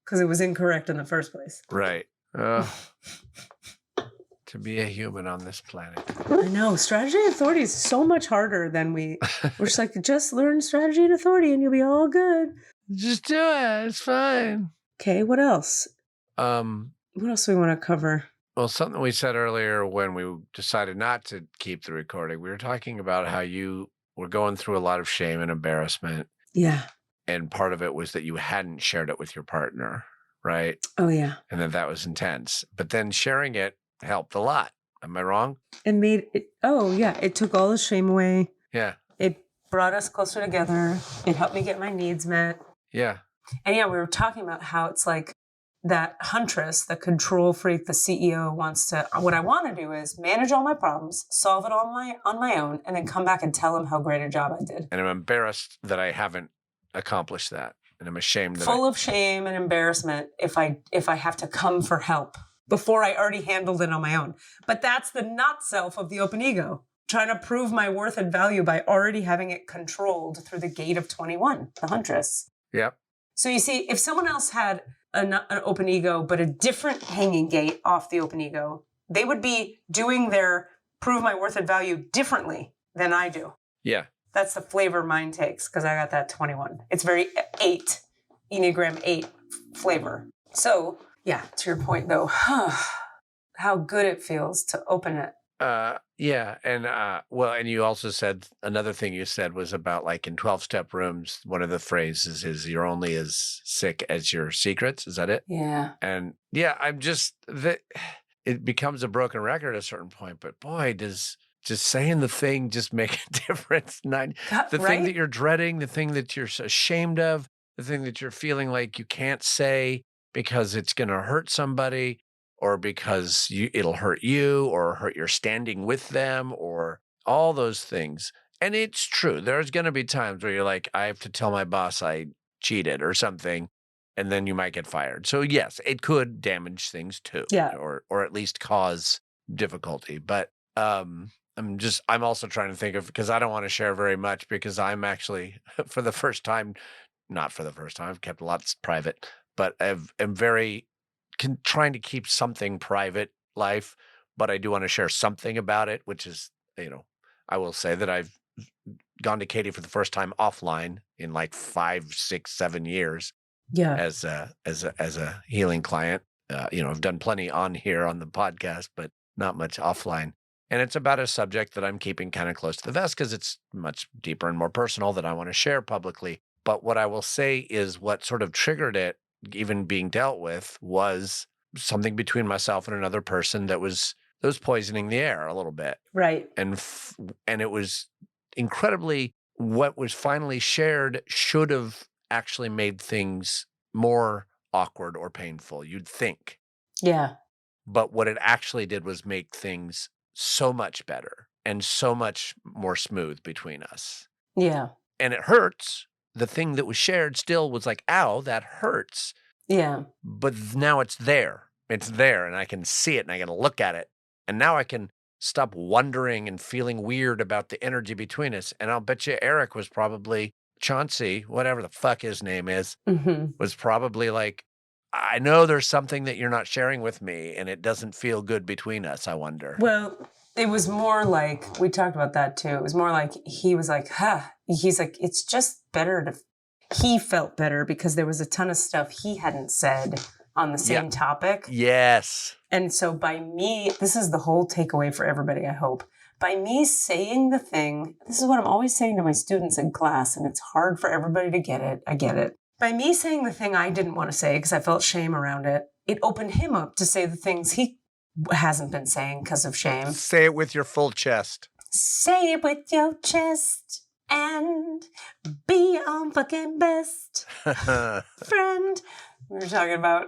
because it was incorrect in the first place. Right. to be a human on this planet. I know. Strategy and authority is so much harder than we're just like, just learn strategy and authority and you'll be all good. Just do it. It's fine. Okay, what else? What else do we want to cover? Well, something we said earlier when we decided not to keep the recording, we were talking about how you were going through a lot of shame and embarrassment. Yeah. And part of it was that you hadn't shared it with your partner, right? Oh, yeah. And that was intense. But then sharing it helped a lot. Am I wrong? It made it, oh, yeah. It took all the shame away. Yeah. It brought us closer together. It helped me get my needs met. Yeah. And yeah, we were talking about how it's like that huntress, the control freak, the CEO wants to, what I want to do is manage all my problems, solve it on my own, and then come back and tell him how great a job I did. And I'm embarrassed that I haven't accomplished that. And I'm ashamed that Full of shame and embarrassment if I have to come for help before I already handled it on my own. But that's the not self of the open ego, trying to prove my worth and value by already having it controlled through the gate of 21, the huntress. Yep. So you see, if someone else had an open ego, but a different hanging gate off the open ego, they would be doing their prove my worth and value differently than I do. Yeah. That's the flavor mine takes because I got that 21. It's very 8, Enneagram 8 flavor. So yeah, to your point though, how good it feels to open it. Yeah. And, well, and you also said, another thing you said was about like in 12-step rooms, one of the phrases is you're only as sick as your secrets. Is that it? Yeah. And yeah, it becomes a broken record at a certain point, but boy, does just saying the thing just make a difference. The thing that you're dreading, the thing that you're ashamed of, the thing that you're feeling like you can't say because it's going to hurt somebody, or because it'll hurt you, or hurt your standing with them, or all those things. And it's true. There's going to be times where you're like, I have to tell my boss I cheated or something, and then you might get fired. So yes, it could damage things too. Yeah. Or at least cause difficulty. But I'm also trying to think of, because I don't want to share very much, because I'm actually, for the first time, not for the first time, I've kept lots private, but I'm very trying to keep something private life, but I do want to share something about it, which is, I will say that I've gone to Katie for the first time offline in like 5, 6, 7 years. Yeah. As a healing client. I've done plenty on here on the podcast, but not much offline. And it's about a subject that I'm keeping kind of close to the vest because it's much deeper and more personal that I want to share publicly. But what I will say is what sort of triggered it, even being dealt with, was something between myself and another person that was poisoning the air a little bit. Right. And it was incredibly, what was finally shared should have actually made things more awkward or painful, you'd think. Yeah. But what it actually did was make things so much better and so much more smooth between us. Yeah. And it hurts. The thing that was shared still was like, ow, that hurts. Yeah. But now it's there. It's there, and I can see it, and I can look at it. And now I can stop wondering and feeling weird about the energy between us. And I'll bet you Eric was probably, Chauncey, whatever the fuck his name is, was probably like, I know there's something that you're not sharing with me, and it doesn't feel good between us, I wonder. Well, it was more like, we talked about that too. It was more like, he was like, he's like, it's just better he felt better because there was a ton of stuff he hadn't said on the same topic. Yes. And so by me, this is the whole takeaway for everybody, I hope. By me saying the thing, this is what I'm always saying to my students in class, and it's hard for everybody to get it. I get it. By me saying the thing I didn't want to say because I felt shame around it, it opened him up to say the things he hasn't been saying because of shame. Say it with your full chest. Say it with your chest and be your own fucking best friend. We were talking about,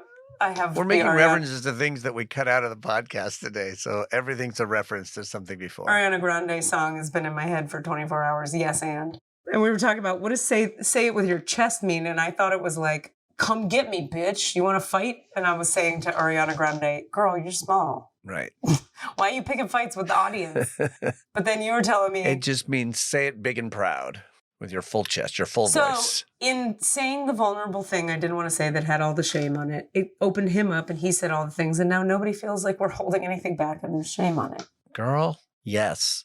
we're making references to things that we cut out of the podcast today, so everything's a reference to something before. Ariana Grande song has been in my head for 24 hours. Yes, and we were talking about what does say it with your chest mean, and I thought it was like, come get me, bitch. You want to fight? And I was saying to Ariana Grande, girl, you're small. Right. Why are you picking fights with the audience? But then you were telling me it just means say it big and proud. with your full chest, your full So, voice. in saying the vulnerable thing I didn't want to say that had all the shame on it, it opened him up and he said all the things. And now nobody feels like we're holding anything back and there's shame on it. Girl, yes.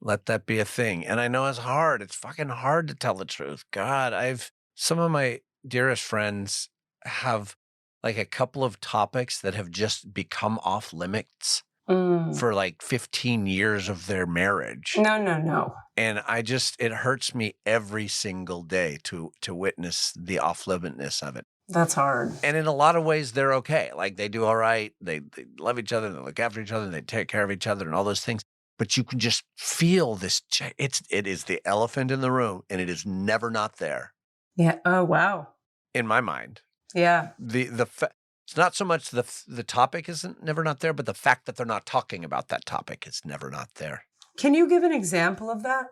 Let that be a thing. And I know it's hard. It's fucking hard to tell the truth. God, some of my dearest friends have like a couple of topics that have just become off limits for like 15 years of their marriage. No. And it hurts me every single day to witness the off limitness of it. That's hard. And in a lot of ways, they're okay. Like they do all right. They love each other. They look after each other. And they take care of each other and all those things. But you can just feel this. It is the elephant in the room, and it is never not there. Yeah. Oh, wow. In my mind. Yeah. It's not so much the topic isn't never not there, but the fact that they're not talking about that topic is never not there. Can you give an example of that?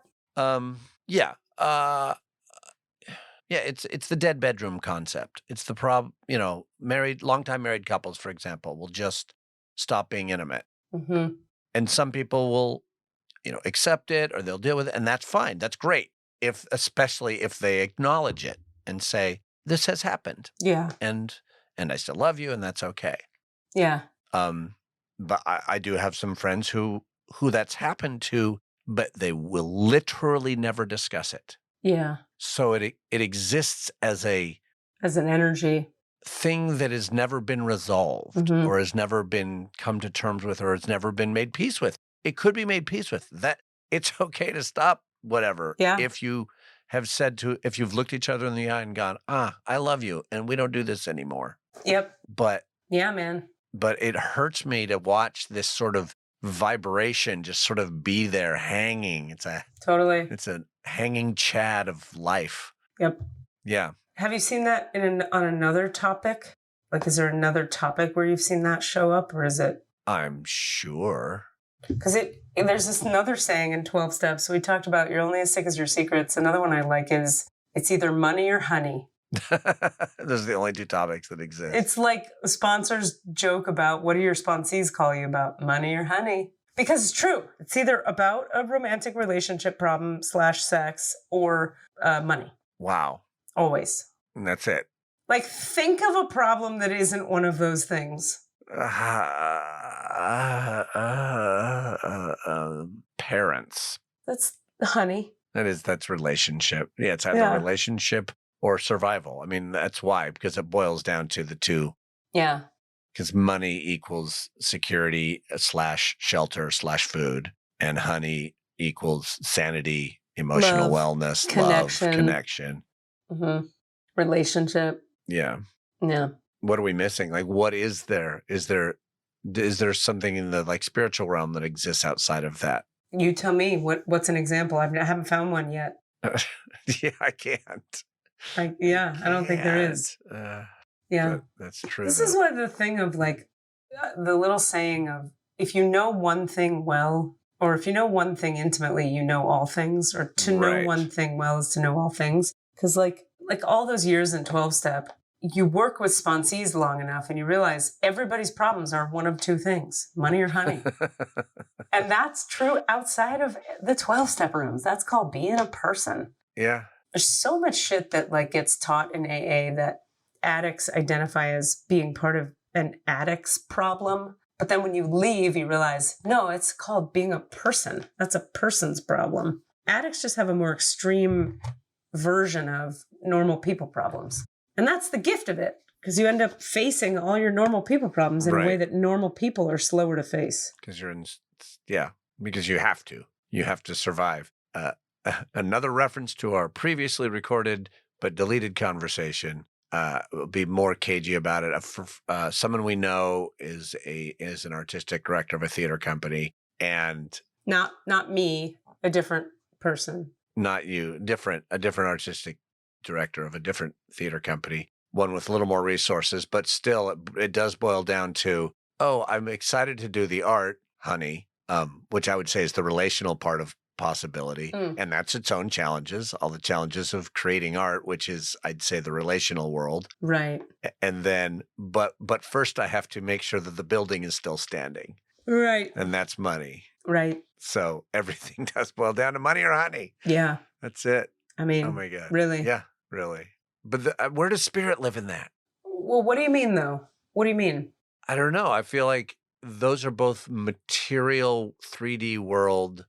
Yeah. Yeah, it's the dead bedroom concept. It's the longtime married couples, for example, will just stop being intimate. Mm-hmm. And some people will, accept it or they'll deal with it. And that's fine. That's great. Especially if they acknowledge it and say, this has happened. Yeah. And I still love you and that's okay. Yeah. But I do have some friends who that's happened to, but they will literally never discuss it. Yeah. So it exists as an energy thing that has never been resolved or has never been come to terms with or has never been made peace with. It could be made peace with. That it's okay to stop whatever. Yeah. If you have if you've looked each other in the eye and gone, I love you and we don't do this anymore. Yep. But yeah, man. But it hurts me to watch this sort of vibration just sort of be there hanging. It's a hanging chad of life. Yep. Yeah. Have you seen that on another topic? Like, is there another topic where you've seen that show up, or is it? I'm sure. Because there's this another saying in 12 Steps. We talked about you're only as sick as your secrets. Another one I like is it's either money or honey. Those are the only two topics that exist. It's like sponsors joke about, what do your sponsees call you about? Money or honey? Because it's true. It's either about a romantic relationship problem / sex or money. Wow. Always. And that's it. Like, think of a problem that isn't one of those things. Parents. That's honey. That's relationship. Yeah, it's either relationship or survival. I mean, that's why, because it boils down to the two. Yeah. Because money equals security / shelter / food, and honey equals sanity, emotional wellness, love, connection. Mm-hmm. Relationship. Yeah. Yeah. What are we missing? Like, what is there? Is there something in the like spiritual realm that exists outside of that? You tell me. What's an example? I haven't found one yet. Yeah, I can't. I don't think there is. Yeah, that's true. This is what the thing of like the little saying of, if you know one thing well, or if you know one thing intimately, you know all things, or to know one thing well is to know all things. Because like all those years in 12-step, you work with sponsees long enough and you realize everybody's problems are one of two things, money or honey. And that's true outside of the 12-step rooms. That's called being a person. Yeah. There's so much shit that like gets taught in AA that addicts identify as being part of an addict's problem. But then when you leave, you realize, no, it's called being a person. That's a person's problem. Addicts just have a more extreme version of normal people problems. And that's the gift of it, because you end up facing all your normal people problems in a way that normal people are slower to face. Because because you have to. You have to survive. Another reference to our previously recorded but deleted conversation. We'll be more cagey about it. Someone we know is an artistic director of a theater company, and not me, a different person. Not you, a different artistic director of a different theater company, one with a little more resources, but still it does boil down to, I'm excited to do the art, honey, which I would say is the relational part of possibility. And that's its own challenges, all the challenges of creating art, which is, I'd say, the relational world. Right. And then, but first I have to make sure that the building is still standing. Right. And that's money. Right. So everything does boil down to money or honey. Yeah. That's it. I mean, Oh my God. really? Yeah, really. But where does spirit live in that? Well, what do you mean, though? What do you mean? I don't know. I feel like those are both material 3D world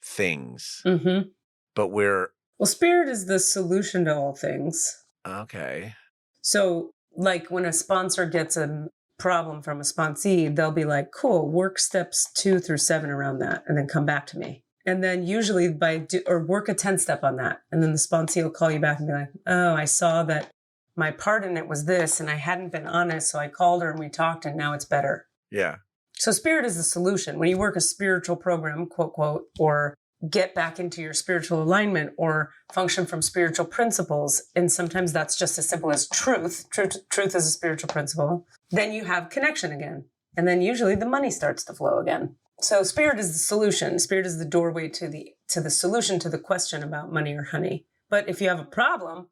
things. Mm-hmm. But we're... Well, spirit is the solution to all things. Okay. So, like when a sponsor gets a problem from a sponsee, they'll be like, cool, work steps 2 through 7 around that, and then come back to me. And then usually or work a 10 step on that. And then the sponsee will call you back and be like, oh, I saw that my part in it was this, and I hadn't been honest. So I called her and we talked, and now it's better. Yeah. So spirit is the solution. When you work a spiritual program, quote, quote, or get back into your spiritual alignment or function from spiritual principles, and sometimes that's just as simple as truth. Truth is a spiritual principle. Then you have connection again. And then usually the money starts to flow again. So spirit is the solution. Spirit is the doorway to the solution to the question about money or honey. But if you have a problem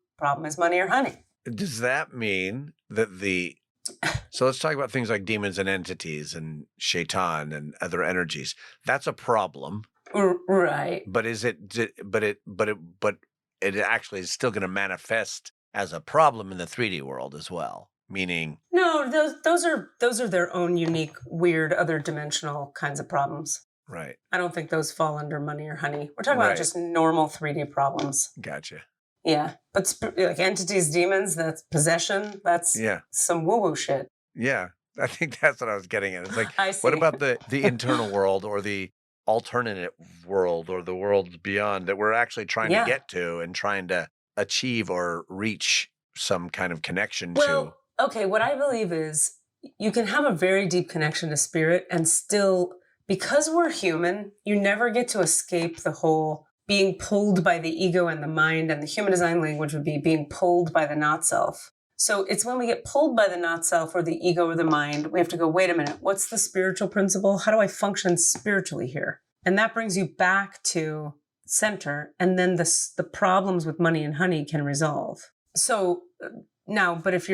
is money or honey. Does that mean that so let's talk about things like demons and entities and shaitan and other energies. That's a problem. Right. But it actually is still going to manifest as a problem in the 3D world as well. Meaning, no, those are their own unique, weird, other dimensional kinds of problems. Right. I don't think those fall under money or honey. We're talking about just normal 3D problems. Gotcha. Yeah, but like entities, demons, that's possession. That's some woo-woo shit. Yeah, I think that's what I was getting at. It's like, I see. What about the internal world or the alternate world or the world beyond that we're actually trying to get to and trying to achieve or reach some kind of connection to? Okay, what I believe is you can have a very deep connection to spirit and still, because we're human, you never get to escape the whole being pulled by the ego and the mind, and the human design language would be being pulled by the not self. So it's when we get pulled by the not self or the ego or the mind, we have to go, wait a minute, what's the spiritual principle? How do I function spiritually here? And that brings you back to center, and then the problems with money and honey can resolve. So now, but if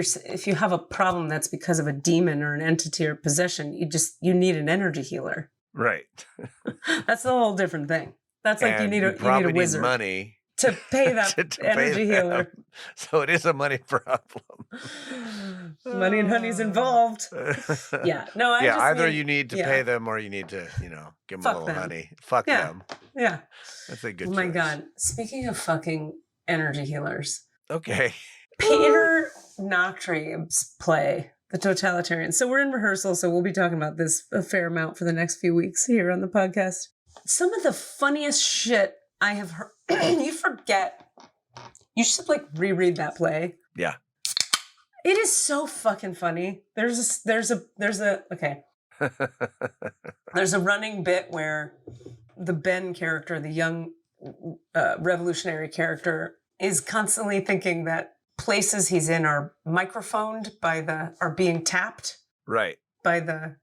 you have a problem that's because of a demon or an entity or possession, you need an energy healer. Right. That's a whole different thing. That's like you need a wizard. Need money to pay that energy healer. So it is a money problem. Money and honey's involved. Yeah. No, either you need to pay them or you need to, give them a little honey. Fuck them. Yeah. That's a good choice. Oh my God. Speaking of fucking energy healers. Okay. Peter Noctre's play, The Totalitarian. So we're in rehearsal, so we'll be talking about this a fair amount for the next few weeks here on the podcast. Some of the funniest shit I have heard. You forget. You should reread that play. Yeah. It is so fucking funny. There's a running bit where the Ben character, the young revolutionary character, is constantly thinking that places he's in are microphoned are being tapped. Right. By the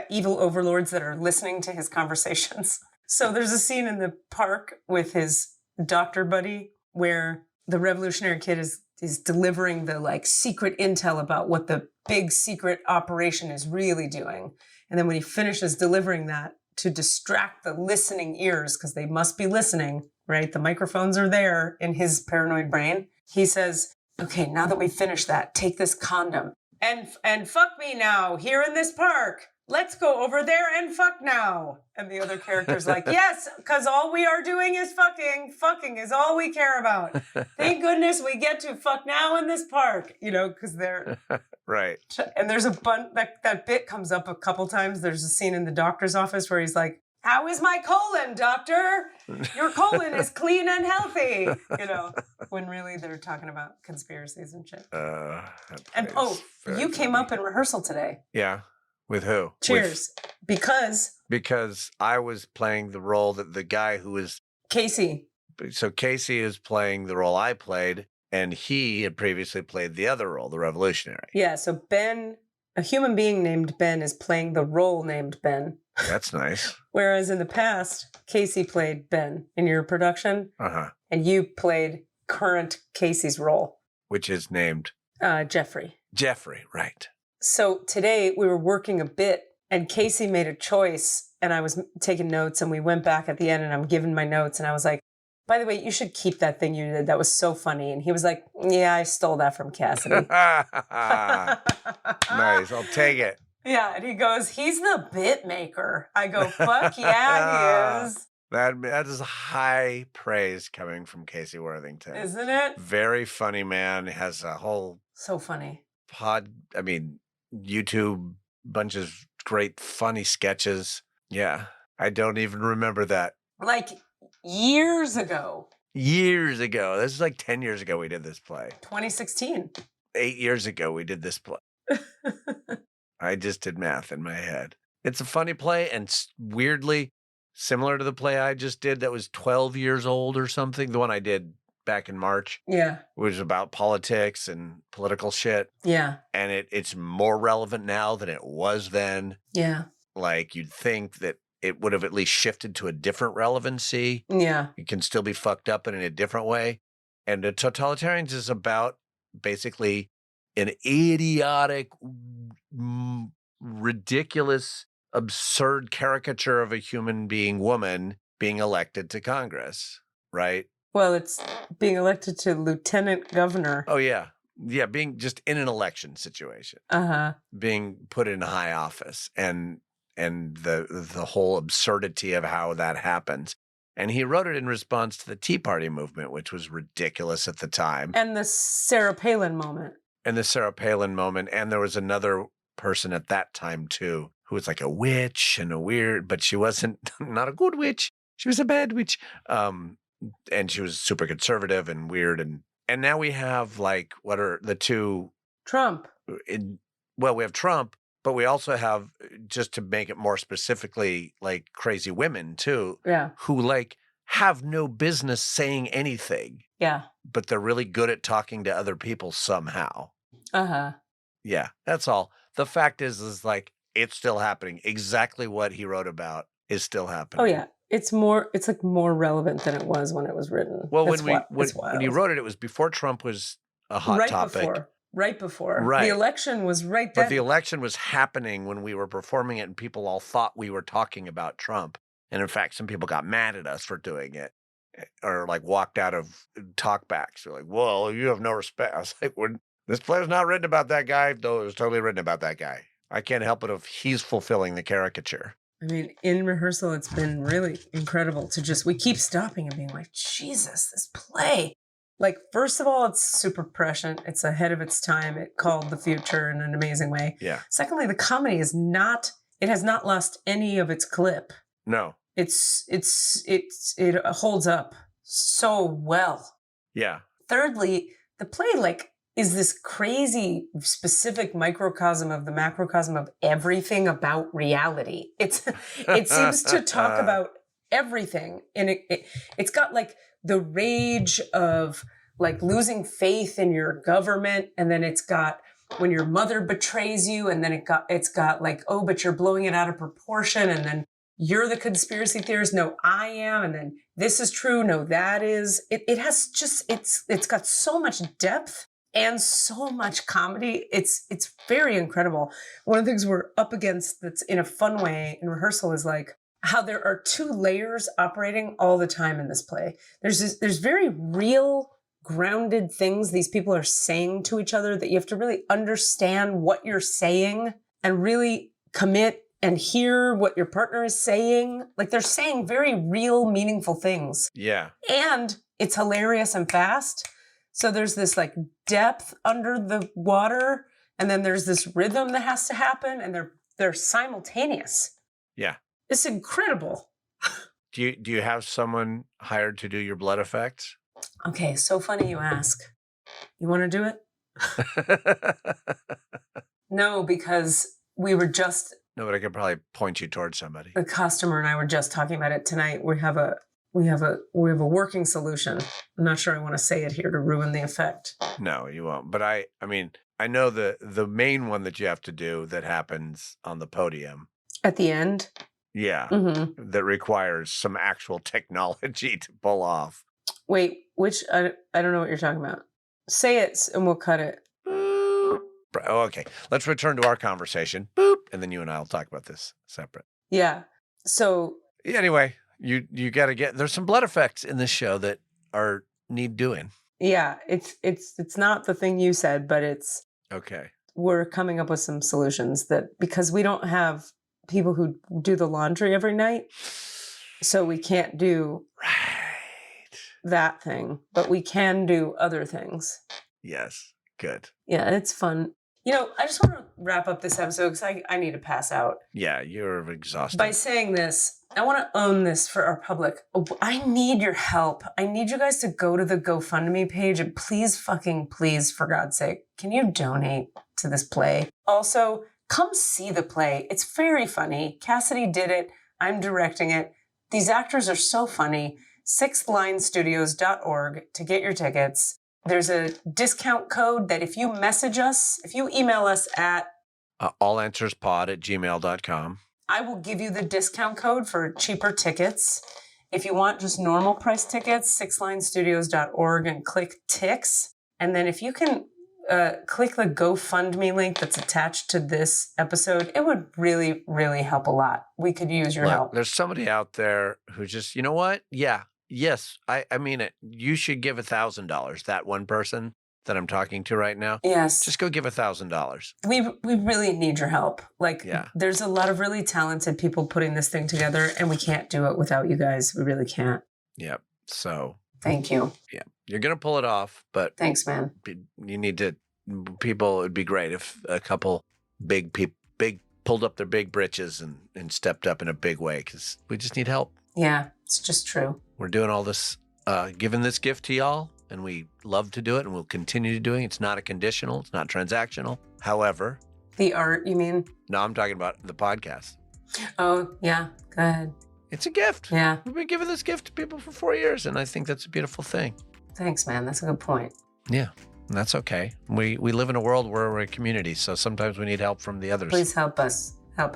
evil overlords that are listening to his conversations. So there's a scene in the park with his doctor buddy where the revolutionary kid is delivering the secret intel about what the big secret operation is really doing. And then when he finishes delivering that, to distract the listening ears, because they must be listening, right? The microphones are there in his paranoid brain. He says, okay, now that we've finished that, take this condom and fuck me now here in this park. Let's go over there and fuck now. And the other character's like, yes, because all we are doing is fucking. Fucking is all we care about. Thank goodness we get to fuck now in this park, because they're... Right. And there's a bunch, that bit comes up a couple times. There's a scene in the doctor's office where he's like, how is my colon, doctor? Your colon is clean and healthy. When really they're talking about conspiracies and shit. You came up in rehearsal today. Yeah. With who? Cheers. Because I was playing the role that the guy who was... Casey. So Casey is playing the role I played, and he had previously played the other role, the revolutionary. Yeah, so Ben, a human being named Ben, is playing the role named Ben. That's nice. Whereas in the past, Casey played Ben in your production. Uh-huh. And you played current Casey's role. Which is named? Jeffrey. Jeffrey, right. So today we were working a bit And Casey made a choice, and I was taking notes, and we went back at the end, and I'm giving my notes, and I was like, by the way, you should keep that thing you did. That was so funny. And he was like, yeah, I stole that from Cassidy. Nice. I'll take it. Yeah. And he goes, he's the bit maker. I go, fuck yeah, he is. That is high praise coming from Casey Worthington. Isn't it? Very funny man. Has a whole So funny. YouTube bunch of great funny sketches. Yeah. I don't even remember that. Like years ago. Years ago. This is like 10 years ago we did this play. 2016. 8 years ago we did this play. I just did math in my head. It's a funny play and weirdly similar to the play I just did that was 12 years old or something. The one I did back in March. Yeah. Which was about politics and political shit. Yeah. And it's more relevant now than it was then. Yeah. Like you'd think that it would have at least shifted to a different relevancy. Yeah. It can still be fucked up in a different way. And the totalitarians is about basically an idiotic, ridiculous, absurd caricature of a human being woman being elected to Congress, right? Well, it's being elected to lieutenant governor. Oh, yeah. Yeah, being just in an election situation. Uh-huh. Being put in high office and the whole absurdity of how that happens. And he wrote it in response to the Tea Party movement, which was ridiculous at the time. And the Sarah Palin moment. And there was another person at that time, too, who was like a witch and a weird, but she wasn't not a good witch. She was a bad witch. And she was super conservative and weird. And now we have like, what are the two? Trump. We have Trump, but we also have, just to make it more specifically, like crazy women too. Yeah. Who like have no business saying anything. Yeah. But they're really good at talking to other people somehow. Uh-huh. Yeah, that's all. The fact is like, it's still happening. Exactly what he wrote about is still happening. Oh, yeah. It's like more relevant than it was when it was written. Well, when he wrote it, it was before Trump was a hot topic. Right before. Right. The election was right then. But the election was happening when we were performing it and people all thought we were talking about Trump. And in fact, some people got mad at us for doing it or like walked out of talkbacks. They're like, well, you have no respect. I was like, this play was not written about that guy, though it was totally written about that guy. I can't help it if he's fulfilling the caricature. I mean, in rehearsal, it's been really incredible to we keep stopping and being like, Jesus, this play. Like, first of all, it's super prescient. It's ahead of its time. It called the future in an amazing way. Yeah. Secondly, the comedy has not lost any of its clip. No. It holds up so well. Yeah. Thirdly, the play, like, is this crazy specific microcosm of the macrocosm of everything about reality. It seems to talk about everything. And it's got like the rage of like losing faith in your government. And then it's got when your mother betrays you. And then it's got like, oh, but you're blowing it out of proportion. And then you're the conspiracy theorist. No, I am. And then this is true. No, that is. It has just, it's got so much depth and so much comedy. It's very incredible. One of the things we're up against that's in a fun way in rehearsal is like how there are two layers operating all the time in this play. There's very real, grounded things these people are saying to each other that you have to really understand what you're saying and really commit and hear what your partner is saying. Like they're saying very real, meaningful things. Yeah. And it's hilarious and fast. So there's this like depth under the water, and then there's this rhythm that has to happen, and they're simultaneous. Yeah. It's incredible. Do you have someone hired to do your blood effects? Okay, so funny you ask. You want to do it? No, because we were just... No, but I could probably point you towards somebody. The customer and I were just talking about it tonight. We have a working solution. I'm not sure I want to say it here to ruin the effect. No, you won't. But I mean, I know the main one that you have to do that happens on the podium. At the end? Yeah. Mm-hmm. That requires some actual technology to pull off. Wait, which, I don't know what you're talking about. Say it and we'll cut it. Oh, okay. Let's return to our conversation. Boop. And then you and I will talk about this separate. Yeah. So Anyway, you got to there's some blood effects in this show that need doing. yeah, it's not the thing you said, but Okay. we're coming up with some solutions that because we don't have people who do the laundry every night, so we can't do that thing, but we can do other things. Yes. Good. Yeah, it's fun. I just want to wrap up this episode because I need to pass out. Yeah, you're exhausted. By saying this, I want to own this for our public. I need your help. I need you guys to go to the GoFundMe page and please, for God's sake, can you donate to this play? Also, come see the play. It's very funny. Cassidy did it. I'm directing it. These actors are so funny. sixthlinestudios.org to get your tickets. There's a discount code that if you email us at allanswerspod@gmail.com. I will give you the discount code for cheaper tickets. If you want just normal price tickets, sixthlinestudios.org and click Tix. And then if you can click the GoFundMe link that's attached to this episode, it would really, really help a lot. We could use your help. There's somebody out there who just, you know what? Yeah. Yes, I mean it. You should give $1,000. That one person that I'm talking to right now. Yes. Just go give $1,000. We really need your help. There's a lot of really talented people putting this thing together, and we can't do it without you guys. We really can't. Yep. So. Thank you. Yeah. You're going to pull it off, but. Thanks, man. You need to, people, it'd be great if a couple big pulled up their big britches and stepped up in a big way because we just need help. Yeah, it's just true. We're doing all this, giving this gift to y'all, and we love to do it, and we'll continue to do it. It's not a conditional. It's not transactional. However. The art, you mean? No, I'm talking about the podcast. Oh, yeah. Go ahead. It's a gift. Yeah. We've been giving this gift to people for 4 years, and I think that's a beautiful thing. Thanks, man. That's a good point. Yeah, and that's okay. We live in a world where we're a community, so sometimes we need help from the others. Please help us. Help.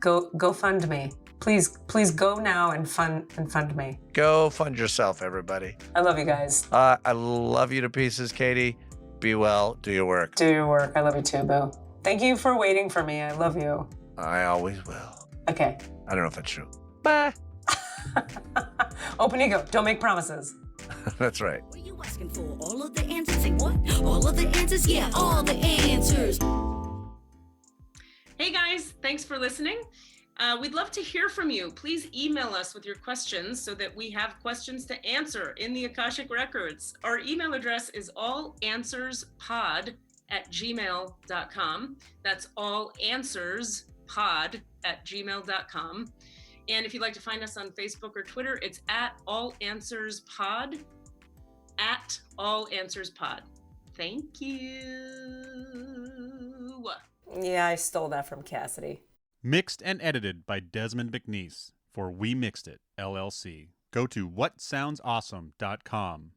Go fund me. Please go now and fund me. Go fund yourself, everybody. I love you guys. I love you to pieces, Katie. Be well. Do your work. Do your work. I love you too, Boo. Thank you for waiting for me. I love you. I always will. Okay. I don't know if that's true. Bye. Open ego. Don't make promises. That's right. What are you asking for? All of the answers? Say what? All of the answers? Yeah, all the answers. Hey guys, thanks for listening. We'd love to hear from you. Please email us with your questions so that we have questions to answer in the Akashic Records. Our email address is allanswerspod@gmail.com. That's allanswerspod@gmail.com. And if you'd like to find us on Facebook or Twitter, it's @allanswerspod, @allanswerspod. Thank you. Yeah, I stole that from Cassidy. Mixed and edited by Desmond McNeese for We Mixed It, LLC. Go to whatsoundsawesome.com